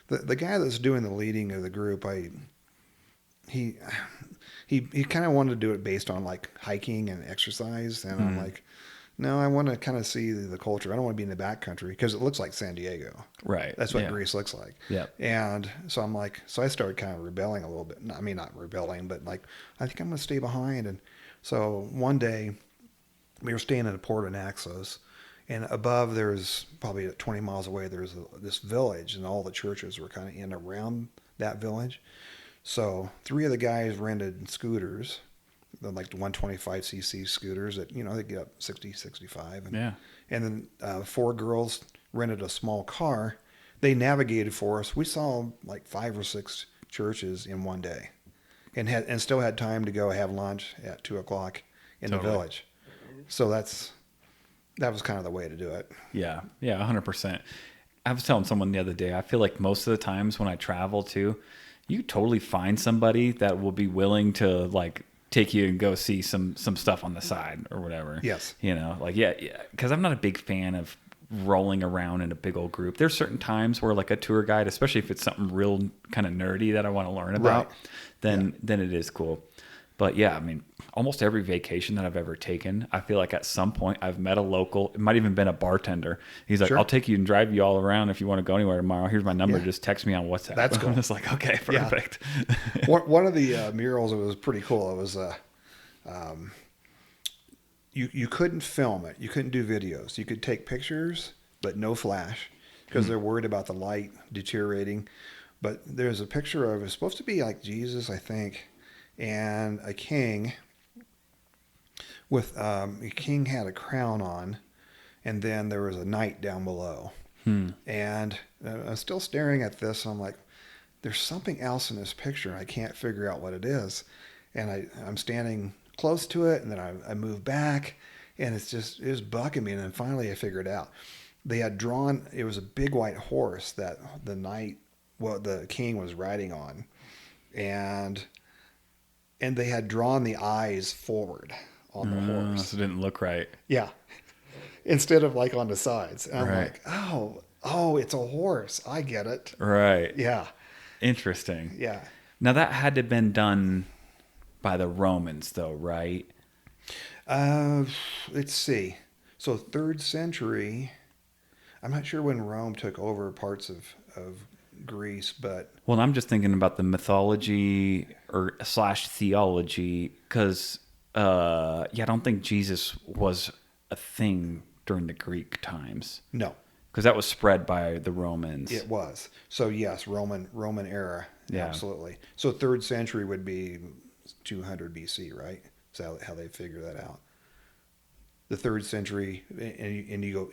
the guy that's doing the leading of the group, he kind of wanted to do it based on like hiking and exercise, and I'm like, no, I want to kind of see the culture. I don't want to be in the backcountry because it looks like San Diego. Right. That's what Greece looks like. Yeah. And so I'm like, so I started kind of rebelling a little bit. I mean, not rebelling, but like, I think I'm going to stay behind. And so one day we were staying in a port of Naxos, and above there's probably 20 miles away, there's this village, and all the churches were kind of in around that village. So 3 of the guys rented scooters, like the 125cc scooters that, they get up 60, 65. And then 4 girls rented a small car. They navigated for us. We saw like 5 or 6 churches in one day, and still had time to go have lunch at 2:00 in the village. So that was kind of the way to do it. Yeah. Yeah. 100%. I was telling someone the other day, I feel like most of the times when I travel too, you totally find somebody that will be willing to like take you and go see some stuff on the side or whatever. Yes. Because I'm not a big fan of rolling around in a big old group. There's certain times where like a tour guide, especially if it's something real kind of nerdy that I want to learn about, then it is cool. But yeah, I mean, almost every vacation that I've ever taken, I feel like at some point I've met a local. It might even been a bartender. He's like, I'll take you and drive you all around if you want to go anywhere tomorrow. Here's my number. Just text me on WhatsApp. That's cool. I'm just like, okay, perfect. Yeah. One of the murals, it was pretty cool. It was you couldn't film it. You couldn't do videos. You could take pictures, but no flash, because they're worried about the light deteriorating. But there's a picture of, it's supposed to be like Jesus, I think, and a king with a king had a crown on, and then there was a knight down below. And I'm still staring at this, and I'm like, there's something else in this picture, and I can't figure out what it is. And I'm standing close to it, and then I move back, and it was bugging me, and then finally I figured it out. they had drawn, it was a big white horse that the king was riding on. And they had drawn the eyes forward on the horse. So it didn't look right. Yeah. Instead of like on the sides. And I'm Right. like, oh, it's a horse. I get it. Right. Yeah. Interesting. Yeah. Now that had to have been done by the Romans, though, right? Let's see. So 3rd century, I'm not sure when Rome took over parts of Greece, but Well, I'm just thinking about the mythology or / theology, because I don't think Jesus was a thing during the Greek times, no, because that was spread by the Romans. it was. So yes, Roman era, Yeah. absolutely. So 3rd century would be 200 BC, right? Is that how they figure that out? The 3rd century, and you go,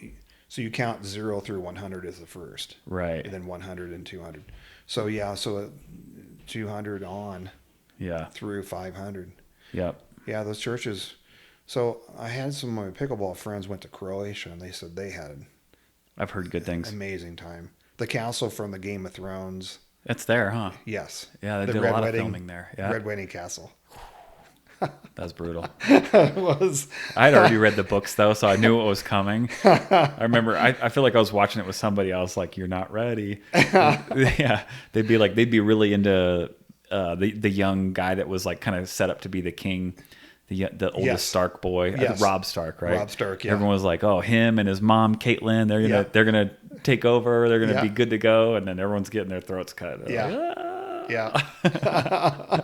so you count 0 through 100 as the first, Right. and then 100 and 200. So yeah, so 200 on Yeah. through 500. Yep. Yeah, those churches. So I had some of my pickleball friends went to Croatia, and they said they had an I've heard good things. amazing time. The castle from the Game of Thrones. It's there, huh? Yes. Yeah, they The did a Red lot Wedding- of filming there. Yeah. Red Wedding Castle. That's brutal. It was. I had already read the books though, so I knew what was coming. I remember. I feel like I was watching it with somebody. I was like, "You're not ready." Yeah, they'd be really into the young guy that was like kind of set up to be the king, the oldest Yes. Stark boy, Yes. Rob Stark, right? Rob Stark, yeah. Everyone was like, "Oh, him and his mom, Caitlin, Yeah. they're gonna take over. They're gonna Yeah. be good to go." And then everyone's getting their throats cut. They're like, Yeah. "Ah." Yeah.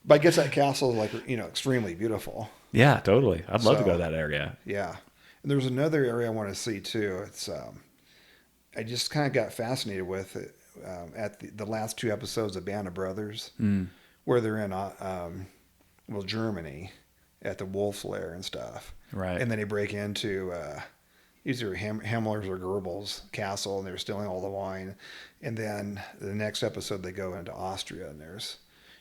But I guess that castle is like, extremely beautiful. Yeah, totally. I'd love to So- go to that area. Yeah. And there's another area I want to see too. It's I just kind of got fascinated with it at the last 2 episodes of Band of Brothers, where they're in Germany at the Wolf's Lair and stuff. Right. And then they break into either Himmler's or Goebbels' castle, and they're stealing all the wine. And then the next episode they go into Austria, and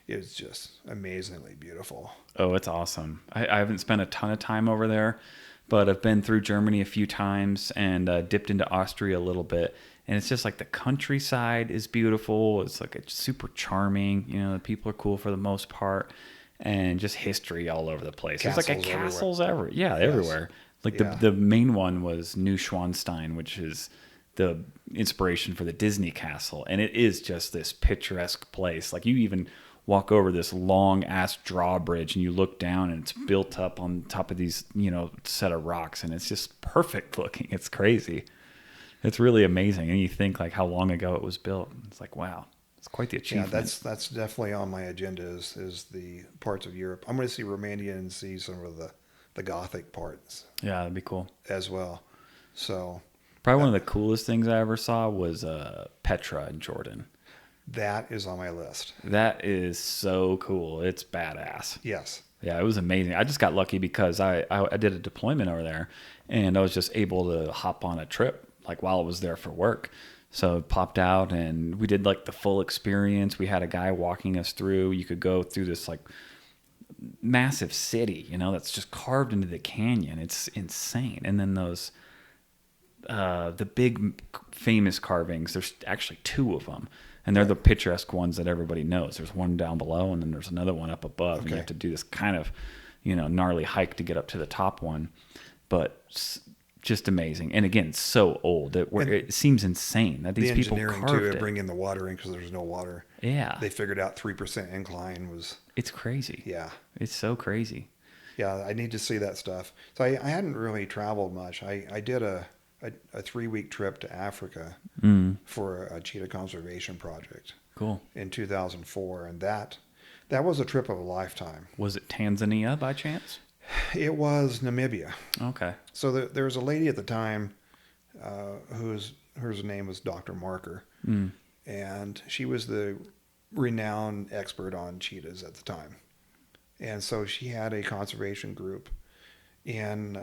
it's just amazingly beautiful. Oh, it's awesome. I haven't spent a ton of time over there, but I've been through Germany a few times and dipped into Austria a little bit. And it's just like the countryside is beautiful. It's like it's super charming. The people are cool for the most part. And just history all over the place. There's like castles everywhere. Yeah, everywhere. Like the main one was Neuschwanstein, which is the inspiration for the Disney castle. And it is just this picturesque place. Like you even walk over this long ass drawbridge and you look down and it's built up on top of these, set of rocks, and it's just perfect looking. It's crazy. It's really amazing. And you think like how long ago it was built. It's like, wow, it's quite the achievement. Yeah, that's definitely on my agenda is the parts of Europe. I'm going to see Romania and see some of the Gothic parts. Yeah, that'd be cool. As well. So probably one of the coolest things I ever saw was Petra in Jordan. that is on my list. That is so cool. It's badass. Yes. Yeah, it was amazing. I just got lucky because I did a deployment over there, and I was just able to hop on a trip like while I was there for work. So it popped out and we did like the full experience. We had a guy walking us through. You could go through this like massive city, that's just carved into the canyon. It's insane. And then those the big famous carvings, there's actually 2 of them. And they're the picturesque ones that everybody knows. There's one down below, and then there's another one up above. And you have to do this kind of, gnarly hike to get up to the top one. But just amazing. And again, so old. It seems insane that these people engineering carved too, it. bringing the water in because there's no water. Yeah. They figured out 3% incline was. It's crazy. Yeah. It's so crazy. Yeah, I need to see that stuff. So I hadn't really traveled much. I did a 3-week trip to Africa for a cheetah conservation project. Cool. In 2004, and that was a trip of a lifetime. Was it Tanzania by chance? It was Namibia. Okay. So there was a lady at the time her name was Dr. Marker, and she was the renowned expert on cheetahs at the time. And so she had a conservation group in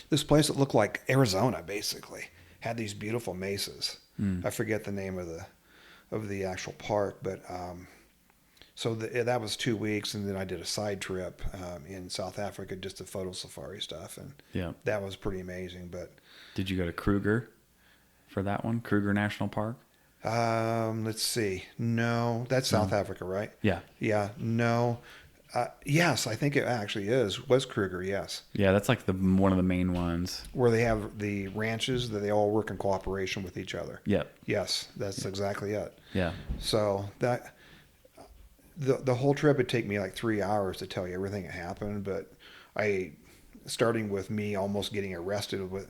this place that looked like Arizona, basically. Had these beautiful mesas. I forget the name of the actual park, but So that was 2 weeks, and then I did a side trip in South Africa, just the photo safari stuff, and Yeah. that was pretty amazing. But Did you go to Kruger for that one? Kruger National Park? let's see. No, that's South Africa, right? Yeah. Yeah. No. Yes, I think it actually was Kruger. Yes, Yeah, that's like one of the main ones. where they have the ranches that they all work in cooperation with each other. Yep. Yes, that's exactly it. Yeah. So that the whole trip would take me like 3 hours to tell you everything that happened, but starting with me almost getting arrested with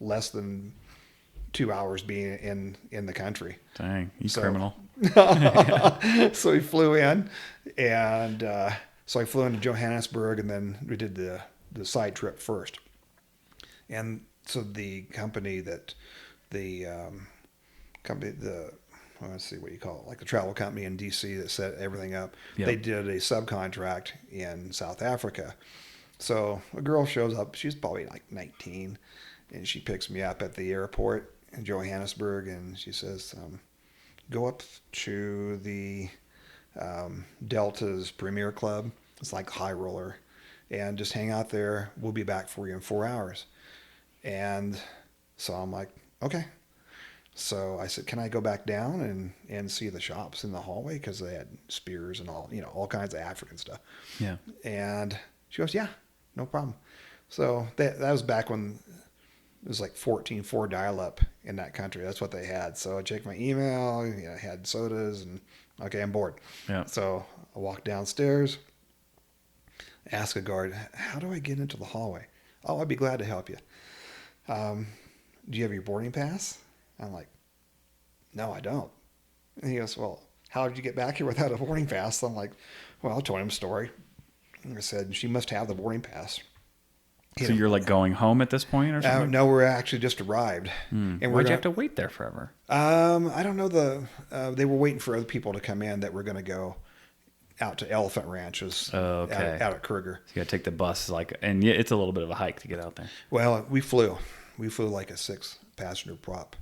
less than 2 hours being in the country. Dang, you criminal. So we flew in, and so I flew into Johannesburg, and then we did the side trip first. And so the company that the let's see what you call it, like the travel company in DC that set everything up. Yep. They did a subcontract in South Africa. So a girl shows up. She's probably like 19, and she picks me up at the airport in Johannesburg, and she says, "Go up to the Delta's Premier Club. It's like high roller, and just hang out there. We'll be back for you in 4 hours." And so I'm like, okay. So I said, can I go back down and see the shops in the hallway? Because they had spears and all kinds of African stuff. Yeah. And she goes, yeah, no problem. So that was back when it was like 14.4 dial-up in that country. That's what they had. So I checked my email, I had sodas, and okay, I'm bored. Yeah. So I walked downstairs, asked a guard, how do I get into the hallway? Oh, I'd be glad to help you. Do you have your boarding pass? I'm like, no, I don't. And he goes, well, how did you get back here without a boarding pass? I'm like, well, I told him a story. And I said, she must have the boarding pass. So you're like going home at this point or something? No, we're actually just arrived. And why'd you have to wait there forever? I don't know. They were waiting for other people to come in that were going to go out to Elephant Ranches out at Kruger. So you got to take the bus, and yeah, it's a little bit of a hike to get out there. Well, we flew like a 6-passenger prop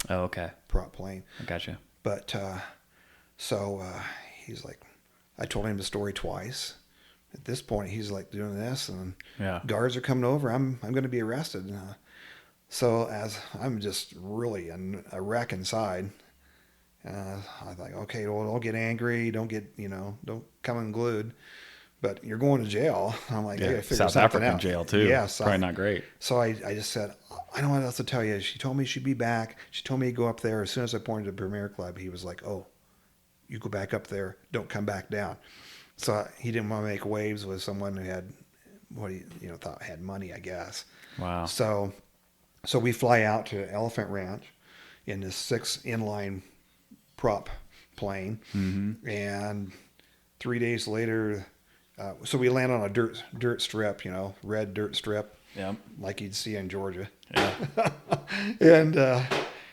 plane. I gotcha. But so he's like, I told him the story twice. At this point, he's like doing this, and guards are coming over. I'm going to be arrested. So as I'm just really a wreck inside, I was like, okay, well, don't get angry, don't come unglued, but you're going to jail. I'm like, I gotta figure South something African out. jail too. Yeah, probably not great. So I just said, I don't know what else to tell you. She told me she'd be back. She told me to go up there. As soon as I pointed to the Premier Club, he was like, oh, you go back up there. Don't come back down. So he didn't want to make waves with someone who had what he thought had money, I guess. Wow. So we fly out to Elephant Ranch in this 6 inline prop plane, and 3 days later, so we land on a dirt strip, red dirt strip, like you'd see in Georgia. Yeah. And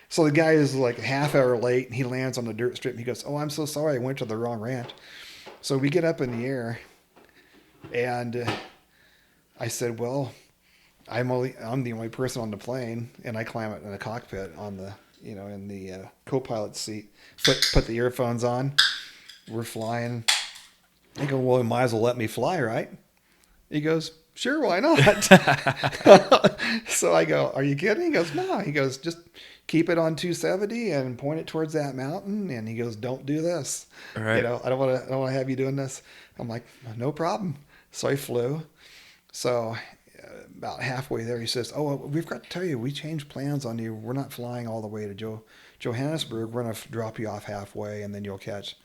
so the guy is like a half hour late, and he lands on the dirt strip, and he goes, "Oh, I'm so sorry, I went to the wrong ranch." So we get up in the air, and I said, "Well, I'm the only person on the plane," and I climb it in the cockpit on the in the co-pilot seat. Put the earphones on. We're flying. I go, "Well, you might as well let me fly, right?" He goes, "Sure, why not?" So I go, "Are you kidding?" He goes, "No." He goes, "Just keep it on 270 and point it towards that mountain." And he goes, "Don't do this. All right. I don't want to have you doing this." I'm like, "No problem." So I flew. So about halfway there, he says, "Oh, we've got to tell you, we changed plans on you. We're not flying all the way to Johannesburg. We're going to drop you off halfway, and then you'll catch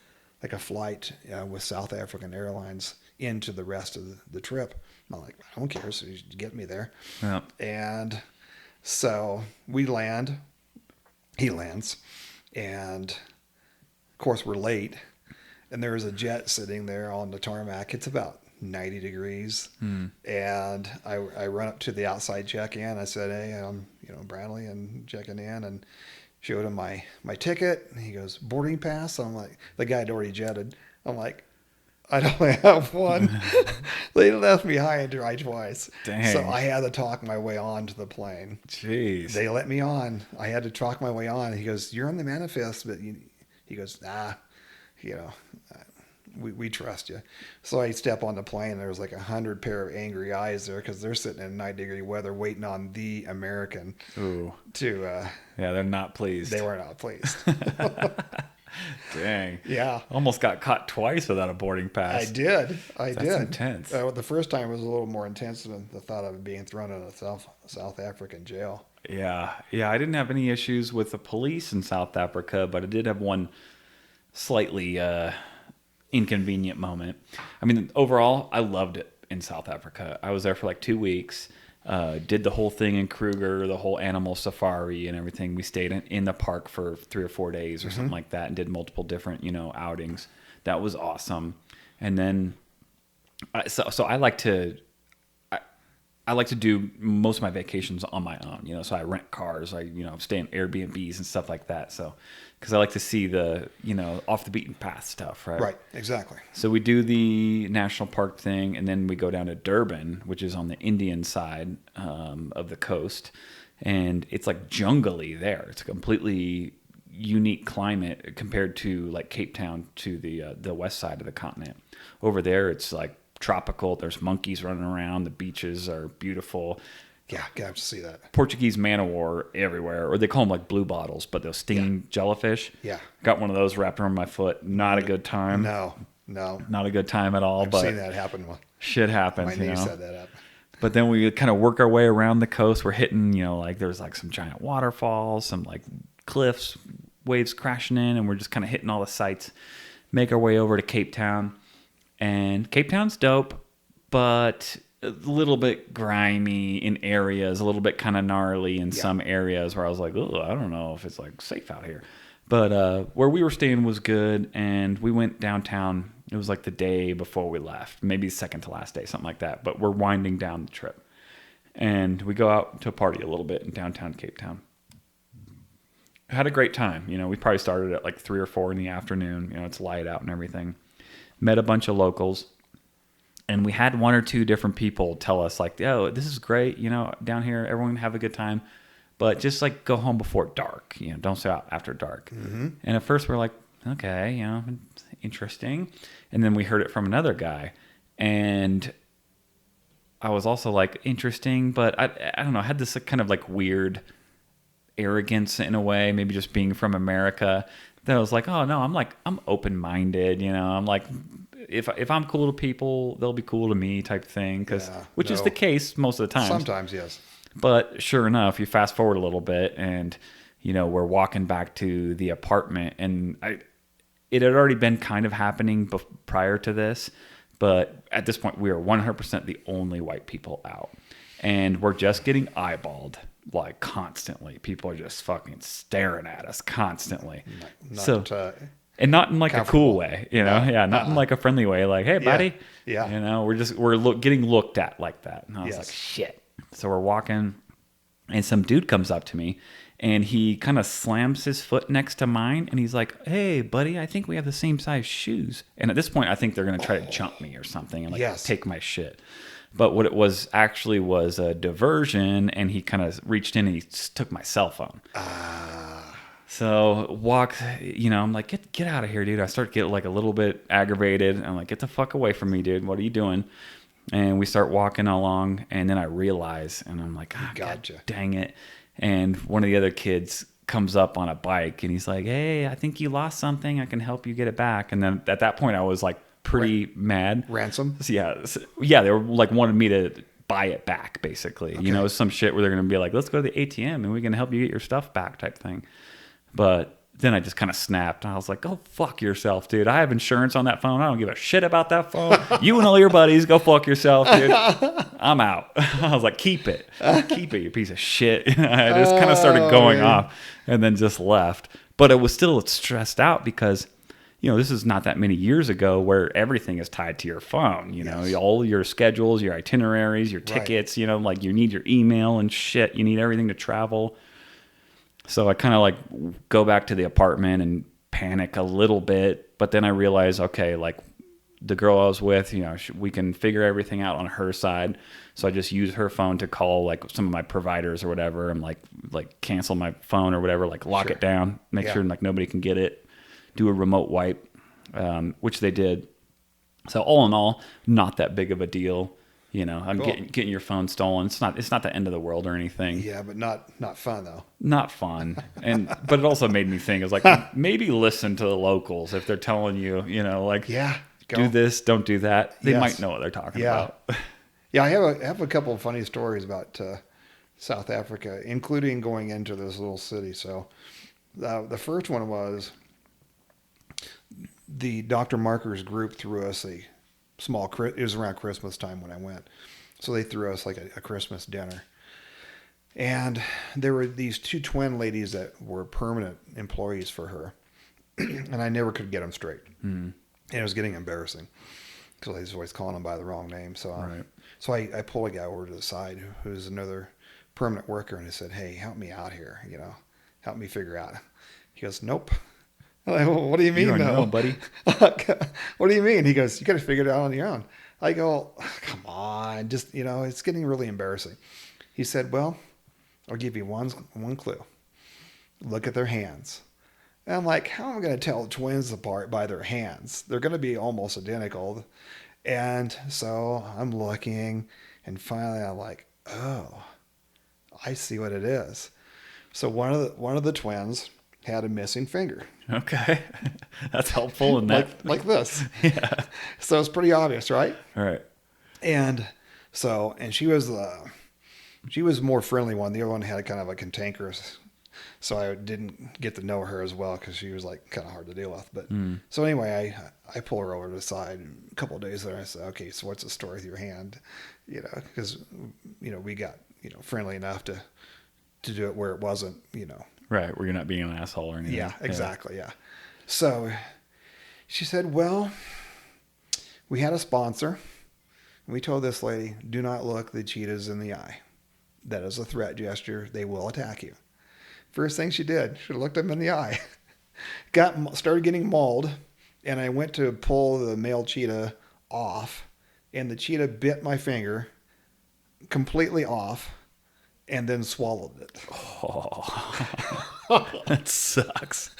like a flight with South African Airlines into the rest of the trip." I'm like, "I don't care. So you get me there." Yeah. And so we land. He lands, and of course we're late. And there is a jet sitting there on the tarmac. It's about 90 degrees. And I run up to the outside check-in. I said, "Hey, I'm Bradley and checking in," and showed him my ticket. And he goes, "Boarding pass?" I'm like, the guy had already jetted. I'm like, "I don't have one." They left me high and dry twice. Dang. So I had to talk my way on to the plane. Jeez. They let me on. I had to talk my way on. He goes, "You're on the manifest," but he goes, we trust you. So I step on the plane, and there's like 100 pair of angry eyes there because they're sitting in 90-degree weather waiting on the American. Ooh. To Yeah, they're not pleased. They were not pleased. Dang. Yeah. Almost got caught twice without a boarding pass. I did. That's intense. The first time was a little more intense than the thought of being thrown in a South African jail. Yeah. Yeah, I didn't have any issues with the police in South Africa, but I did have one slightly inconvenient moment. I mean, overall, I loved it in South Africa. I was there for like 2 weeks. Did the whole thing in Kruger, the whole animal safari and everything. We stayed in the park for 3 or 4 days or something like that and did multiple different, outings. That was awesome. And then, so I like to, I like to do most of my vacations on my own, so I rent cars, I stay in Airbnbs and stuff like that. So, because I like to see the, off the beaten path stuff, right? Right, exactly. So we do the national park thing, and then we go down to Durban, which is on the Indian side of the coast, and it's like jungly there. It's a completely unique climate compared to like Cape Town to the west side of the continent. Over there, it's like tropical. There's monkeys running around. The beaches are beautiful. Yeah, got to see that. Portuguese man-o-war everywhere, or they call them like blue bottles, but those stinging jellyfish. Yeah. Got one of those wrapped around my foot. Not a good time. No. Not a good time at all. I've but seen that happen. Shit happens, My niece said that happened. But then we kind of work our way around the coast. We're hitting, like there's like some giant waterfalls, some like cliffs, waves crashing in, and we're just kind of hitting all the sites. Make our way over to Cape Town. And Cape Town's dope, but a little bit grimy in areas, a little bit kind of gnarly in some areas where I was like, oh, I don't know if it's like safe out here. But where we were staying was good, and we went downtown. It was like the day before we left, maybe second to last day, something like that. But we're winding down the trip. And we go out to party a little bit in downtown Cape Town. Had a great time. We probably started at like 3 or 4 in the afternoon. It's light out and everything. Met a bunch of locals. And we had 1 or 2 different people tell us like, oh, this is great. Down here, everyone have a good time. But just like go home before dark. Don't stay out after dark. Mm-hmm. And at first we're like, okay, interesting. And then we heard it from another guy. And I was also like, interesting. But I don't know. I had this kind of like weird arrogance in a way, maybe just being from America. That I was like, oh no, I'm open-minded. I'm like, if I'm cool to people, they'll be cool to me type thing. Which is the case most of the time. Sometimes, yes. But sure enough, you fast forward a little bit and, we're walking back to the apartment, and it had already been kind of happening prior to this. But at this point, we are 100% the only white people out. And we're just getting eyeballed, like constantly. People are just fucking staring at us constantly. And not in like a cool way, not in like a friendly way, like, hey, buddy. Yeah. We're getting looked at like that. And I was like, shit. So we're walking, and some dude comes up to me, and he kind of slams his foot next to mine, and he's like, hey, buddy, I think we have the same size shoes. And at this point, I think they're going to try to jump me or something and like take my shit. But what it was actually was a diversion, and he kind of reached in and he took my cell phone. So I'm like, get out of here, dude. I start getting like a little bit aggravated. I'm like, get the fuck away from me, dude. What are you doing? And we start walking along, and then I realize, and I'm like, gotcha. God dang it. And one of the other kids comes up on a bike, and he's like, hey, I think you lost something. I can help you get it back. And then at that point, I was like pretty mad. Ransom? So, yeah, they were like wanted me to buy it back, basically. Okay. Some shit where they're going to be like, let's go to the ATM, and we can help you get your stuff back type thing. But then I just kind of snapped. And I was like, go fuck yourself, dude. I have insurance on that phone. I don't give a shit about that phone. You and all your buddies, go fuck yourself, dude. I'm out. I was like, keep it. Keep it, you piece of shit. I just kind of started going off and then just left. But it was still stressed out because, this is not that many years ago where everything is tied to your phone. All your schedules, your itineraries, your tickets, like you need your email and shit. You need everything to travel. So I kind of like go back to the apartment and panic a little bit. But then I realize, okay, like the girl I was with, we can figure everything out on her side. So I just use her phone to call like some of my providers or whatever, and like cancel my phone or whatever, like lock it down, make sure like nobody can get it, do a remote wipe, which they did. So all in all, not that big of a deal. I'm Cool. getting your phone stolen. It's not the end of the world or anything. Yeah, but not fun though. Not fun. But it also made me think, I was like, maybe listen to the locals if they're telling you, like, Yeah. do Go. this, don't do that. They might Yes. know what they're talking Yeah. about. Yeah, I have a couple of funny stories about South Africa, including going into this little city. So the first one was the Dr. Markers group threw us a small. It was around Christmas time when I went, so they threw us like a Christmas dinner. And there were these two twin ladies that were permanent employees for her, and I never could get them straight, and it was getting embarrassing because I was always calling them by the wrong name. So, Right. so I pulled a guy over to the side who's another permanent worker, and I said, "Hey, help me out here. Help me figure out." He goes, "Nope." I'm like, well, what do you mean, You don't no? know, buddy. What do you mean? He goes, "You got to figure it out on your own." I go, "Come on, just it's getting really embarrassing." He said, "Well, I'll give you one clue. Look at their hands." And I'm like, "How am I going to tell twins apart by their hands? They're going to be almost identical." And so I'm looking, and finally I'm like, "Oh, I see what it is." So one of the twins had a missing finger, Okay. That's helpful in that. like this. Yeah. So it's pretty obvious, right? All right. And and she was more friendly one. The other one had kind of a cantankerous, so I didn't get to know her as well because she was like kind of hard to deal with. But so anyway, I pull her over to the side. And a couple of days later, I said, "Okay, so what's the story with your hand?" Because we got friendly enough to do it where it wasn't Right. Where you're not being an asshole or anything. Yeah, exactly. Yeah. So she said, "Well, we had a sponsor. And we told this lady, do not look the cheetahs in the eye. That is a threat gesture. They will attack you." First thing she did, she looked them in the eye. Started getting mauled, and I went to pull the male cheetah off, and the cheetah bit my finger completely off, and then swallowed it. Oh, that sucks.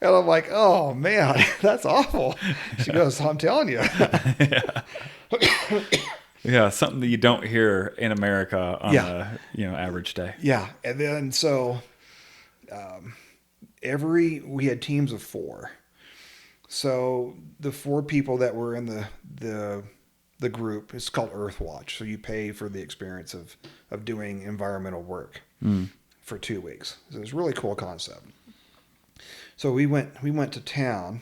And I'm like, "Oh man, that's awful." She goes, "I'm telling you." Yeah. Yeah. Something that you don't hear in America on Yeah. a average day. Yeah. And then so we had teams of 4. So the 4 people that were in the group, it's called Earthwatch. So you pay for the experience of doing environmental work for 2 weeks. So it's a really cool concept. So we went to town,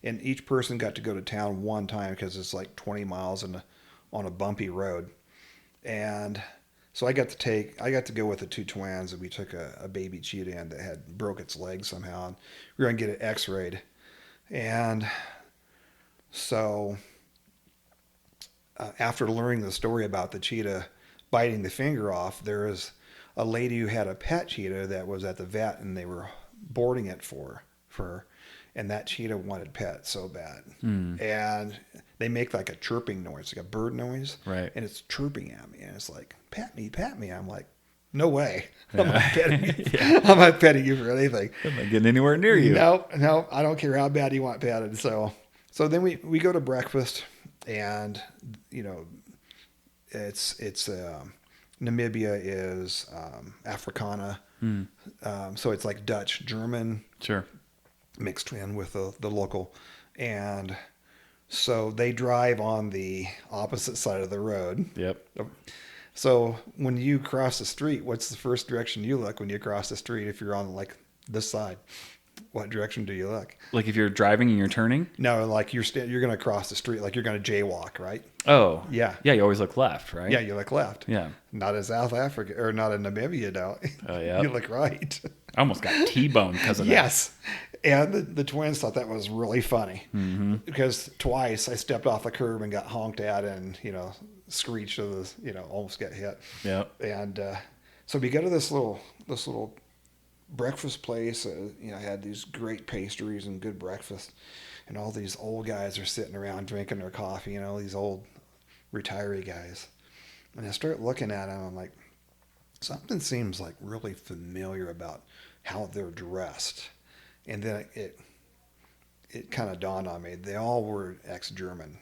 and each person got to go to town one time because it's like 20 miles on a bumpy road. And so I got to go with the 2 twins, and we took a baby cheetah in that had broke its leg somehow, and we were gonna get it x-rayed. And so after learning the story about the cheetah biting the finger off, there was a lady who had a pet cheetah that was at the vet, and they were boarding it for her, and that cheetah wanted pet so bad. And they make like a chirping noise, like a bird noise, Right. and it's chirping at me, and it's like, "Pet me, pet me." I'm like, "No way. Yeah. I'm not petting you. Yeah. I'm not petting you for anything." I'm not getting anywhere near you. No, I don't care how bad you want petted. So then we go to breakfast, and it's Namibia is Africana, so it's like Dutch German Sure. mixed in with the local, and so they drive on the opposite side of the road. Yep. So when you cross the street, what's the first direction you look when you cross the street? If you're on like this side, what direction do you look? Like if you're driving and you're turning? No, like you're going to cross the street, like you're going to jaywalk, right? Oh. Yeah. Yeah, you always look left, right? Yeah, you look left. Yeah. Not in South Africa or not in Namibia, no. Oh, yeah. You look right. I almost got T-boned because of that. Yes. And the twins thought that was really funny because twice I stepped off the curb and got honked at and, screeched to the, almost got hit. Yep. And so we go to this little breakfast place. Had these great pastries and good breakfast. And all these old guys are sitting around drinking their coffee, these old retiree guys. And I start looking at them. I'm like, something seems like really familiar about how they're dressed. And then it kind of dawned on me. They all were ex-German,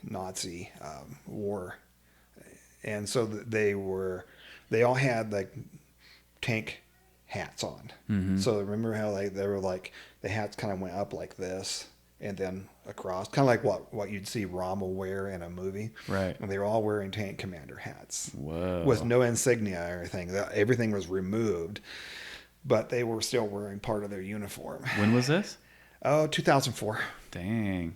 Nazi war, and so they all had like tank hats on. So remember how they were like the hats kind of went up like this and then across, kind of like what you'd see Rommel wear in a movie. Right. And they were all wearing tank commander hats. Whoa. With no insignia or anything. Everything was removed, but they were still wearing part of their uniform. When was this? Oh, 2004. Dang.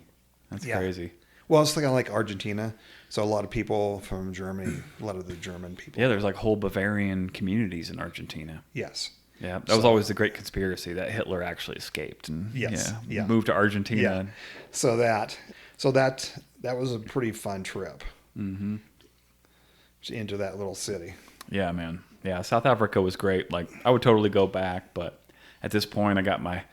That's Yeah. crazy. Well, it's kind of like Argentina. So a lot of people from Germany, a lot of the German people. Yeah, there's like whole Bavarian communities in Argentina. Yes. Yeah, that was always the great conspiracy that Hitler actually escaped and moved to Argentina. Yeah. So that was a pretty fun trip. Into that little city. Yeah, man. Yeah, South Africa was great. Like, I would totally go back, but at this point, I got my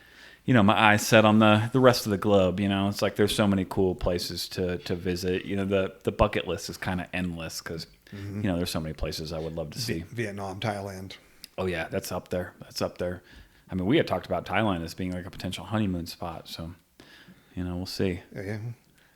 eyes set on the rest of the globe. It's like there's so many cool places to visit. The bucket list is kind of endless because there's so many places I would love to see. Vietnam, Thailand. Oh yeah, that's up there. I mean, we had talked about Thailand as being like a potential honeymoon spot. So, we'll see. Yeah.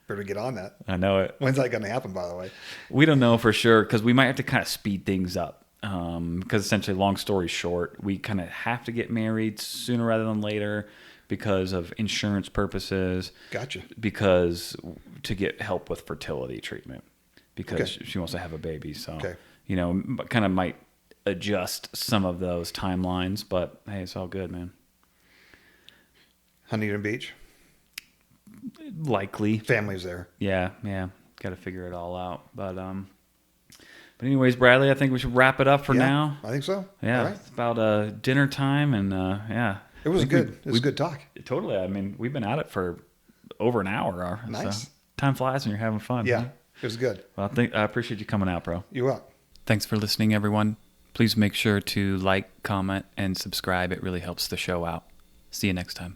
Better get on that. I know it. When's that going to happen, by the way? We don't know for sure because we might have to kind of speed things up. Because essentially, long story short, we kind of have to get married sooner rather than later because of insurance purposes. Gotcha. Because to get help with fertility treatment because she wants to have a baby. So, kind of might adjust some of those timelines, but hey, it's all good, man. Huntington Beach? Likely. Family's there. Yeah. Got to figure it all out. But anyways, Bradley, I think we should wrap it up for now. I think so. Yeah. All right. It's about dinner time and yeah. It was good. It was a good talk. Totally. I mean, we've been at it for over an hour. Nice. So time flies when you're having fun. Yeah. Huh? It was good. Well, I appreciate you coming out, bro. You're welcome. Thanks for listening, everyone. Please make sure to like, comment, and subscribe. It really helps the show out. See you next time.